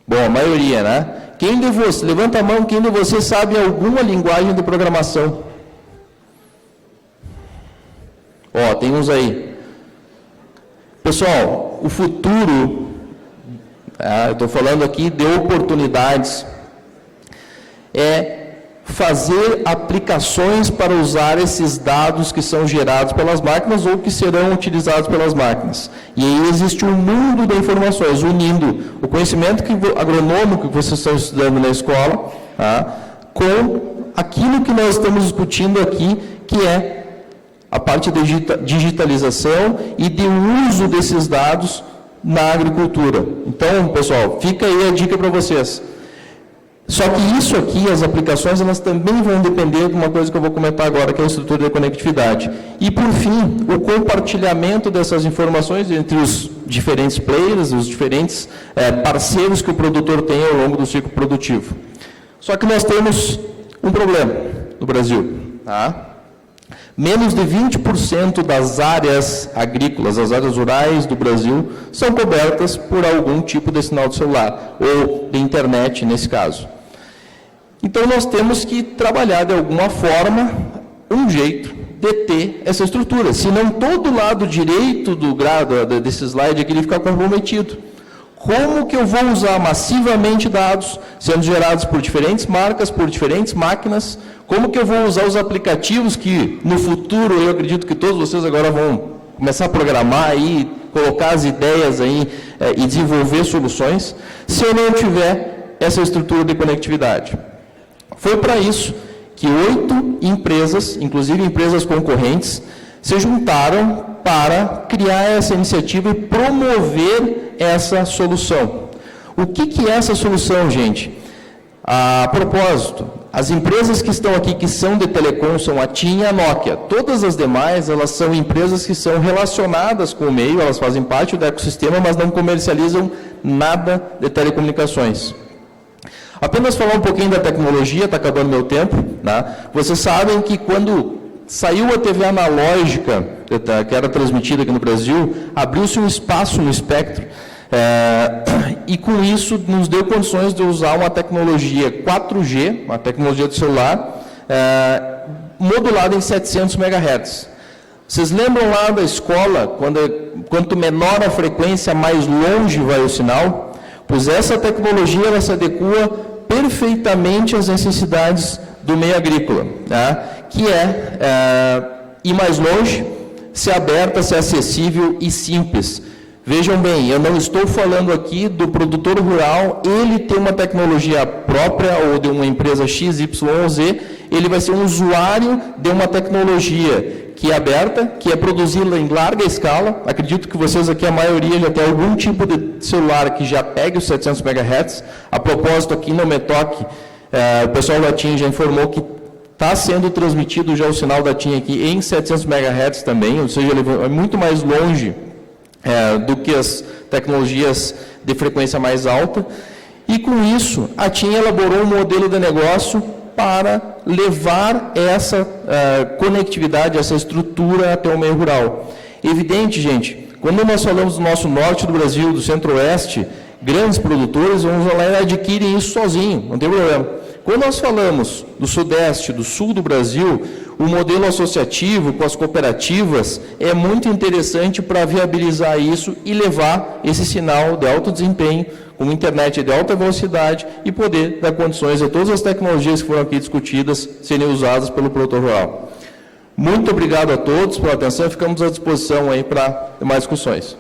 F: Bom, a maioria, né? Quem de vocês, levanta a mão, quem de vocês sabe alguma linguagem de programação? Tem uns aí. Pessoal, o futuro, eu estou falando aqui de oportunidades, fazer aplicações para usar esses dados que são gerados pelas máquinas ou que serão utilizados pelas máquinas. E aí existe um mundo de informações, unindo o conhecimento agronômico que vocês estão estudando na escola, com aquilo que nós estamos discutindo aqui, que é a parte de digitalização e de uso desses dados na agricultura. Então, pessoal, fica aí a dica para vocês. Só que isso aqui, as aplicações, elas também vão depender de uma coisa que eu vou comentar agora, que é a estrutura de conectividade. E, por fim, o compartilhamento dessas informações entre os diferentes players, os diferentes parceiros que o produtor tem ao longo do ciclo produtivo. Só que nós temos um problema no Brasil. Menos de 20% das áreas agrícolas, as áreas rurais do Brasil, são cobertas por algum tipo de sinal de celular, ou de internet, nesse caso. Então, nós temos que trabalhar, de alguma forma, um jeito de ter essa estrutura. Senão, todo o lado direito desse slide aqui, ele fica comprometido. Como que eu vou usar massivamente dados sendo gerados por diferentes marcas, por diferentes máquinas? Como que eu vou usar os aplicativos que, no futuro, eu acredito que todos vocês agora vão começar a programar aí, colocar as ideias aí e desenvolver soluções, se eu não tiver essa estrutura de conectividade? Foi para isso que 8 empresas, inclusive empresas concorrentes, se juntaram para criar essa iniciativa e promover essa solução. O que é essa solução, gente? A propósito, as empresas que estão aqui, que são de telecom, são a TIM e a Nokia. Todas as demais, elas são empresas que são relacionadas com o meio, elas fazem parte do ecossistema, mas não comercializam nada de telecomunicações. Apenas falar um pouquinho da tecnologia, está acabando meu tempo, né? Vocês sabem que quando saiu a TV analógica, que era transmitida aqui no Brasil, abriu-se um espaço no espectro, e com isso nos deu condições de usar uma tecnologia 4G, uma tecnologia do celular, modulada em 700 MHz. Vocês lembram lá da escola, quanto menor a frequência, mais longe vai o sinal? Pois essa tecnologia ela se adequa perfeitamente às necessidades do meio agrícola, que ir mais longe, ser aberta, ser acessível e simples. Vejam bem, eu não estou falando aqui do produtor rural, ele tem uma tecnologia própria ou de uma empresa XYZ, ele vai ser um usuário de uma tecnologia que é aberta, que é produzida em larga escala. Acredito que vocês aqui, a maioria, já tem algum tipo de celular que já pegue os 700 MHz. A propósito, aqui no Metoc, o pessoal da TIM já informou que está sendo transmitido já o sinal da TIM aqui em 700 MHz também, ou seja, ele é muito mais longe do que as tecnologias de frequência mais alta. E com isso, a TIM elaborou um modelo de negócio para levar essa conectividade, essa estrutura até o meio rural. Evidente, gente, quando nós falamos do nosso norte do Brasil, do centro-oeste, grandes produtores vão lá e adquirem isso sozinho, não tem problema. Quando nós falamos do sudeste, do sul do Brasil, o modelo associativo com as cooperativas é muito interessante para viabilizar isso e levar esse sinal de alto desempenho, com internet de alta velocidade e poder dar condições a todas as tecnologias que foram aqui discutidas serem usadas pelo produtor rural. Muito obrigado a todos pela atenção e ficamos à disposição aí para mais discussões.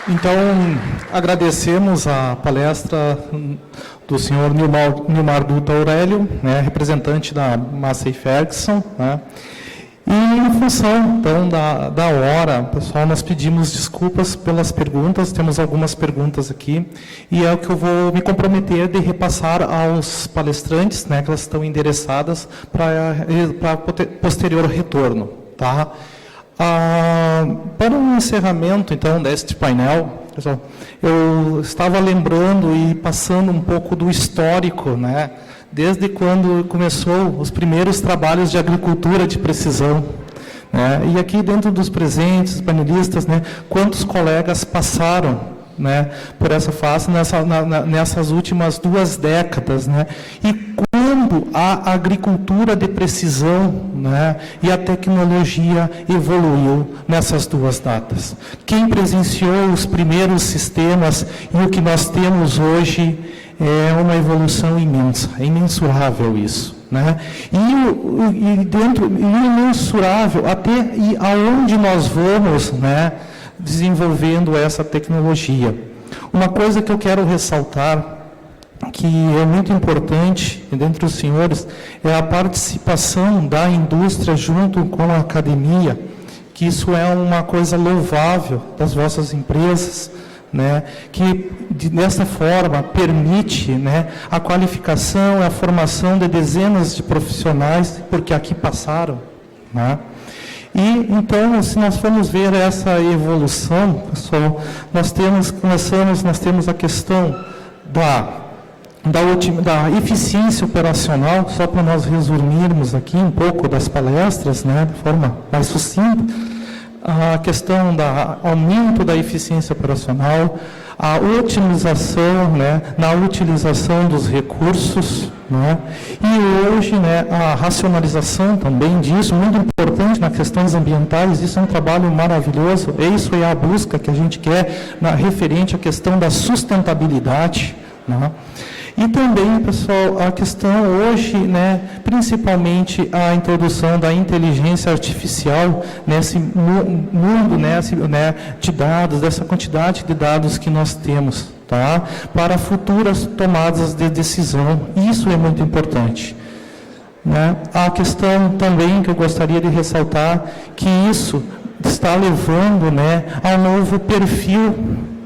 B: Então, agradecemos a palestra do senhor Nilmar Dutra Aurélio, né, representante da Massey Ferguson, né. E em função, então, da hora, pessoal, nós pedimos desculpas pelas perguntas, temos algumas perguntas aqui, e é o que eu vou me comprometer de repassar aos palestrantes, né, que elas estão endereçadas para posterior retorno, tá? Para o encerramento, então, deste painel, pessoal, eu estava lembrando e passando um pouco do histórico, né? Desde quando começou os primeiros trabalhos de agricultura de precisão, né? E aqui dentro dos presentes, panelistas, né, quantos colegas passaram, né, por essa fase nessas últimas 2 décadas, né? E quando a agricultura de precisão, né, e a tecnologia evoluiu nessas 2 datas. Quem presenciou os primeiros sistemas e o que nós temos hoje é uma evolução imensa, é imensurável isso, né? E imensurável até e aonde nós vamos, né, desenvolvendo essa tecnologia. Uma coisa que eu quero ressaltar, que é muito importante dentre os senhores, é a participação da indústria junto com a academia, que isso é uma coisa louvável das vossas empresas, né, que dessa forma permite, né, a qualificação e a formação de dezenas de profissionais, porque aqui passaram, né? E, então, se nós formos ver essa evolução, pessoal, nós temos a questão da eficiência operacional, só para nós resumirmos aqui um pouco das palestras, né, de forma mais sucinta, a questão do aumento da eficiência operacional, a otimização, né, na utilização dos recursos, né, e hoje, né, a racionalização também disso, muito importante nas questões ambientais. Isso é um trabalho maravilhoso, isso é a busca que a gente quer referente à questão da sustentabilidade, né. E também, pessoal, a questão hoje, né, principalmente a introdução da inteligência artificial nesse mundo, né, de dados, dessa quantidade de dados que nós temos, tá, para futuras tomadas de decisão. Isso é muito importante, né. A questão também que eu gostaria de ressaltar, que isso está levando, né, ao novo perfil,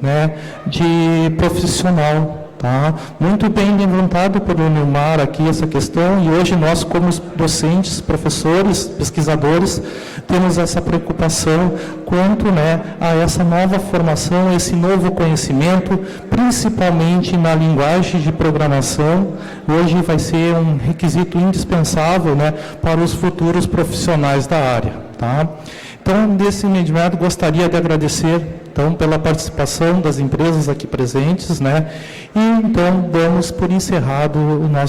B: né, de profissional. Tá? Muito bem levantado pelo Nilmar aqui essa questão, e hoje nós, como docentes, professores, pesquisadores, temos essa preocupação quanto, né, a essa nova formação, esse novo conhecimento, principalmente na linguagem de programação. Hoje vai ser um requisito indispensável, né, para os futuros profissionais da área. Tá? Então, nesse imediato, gostaria de agradecer, então, pela participação das empresas aqui presentes, né? E, então, damos por encerrado o nosso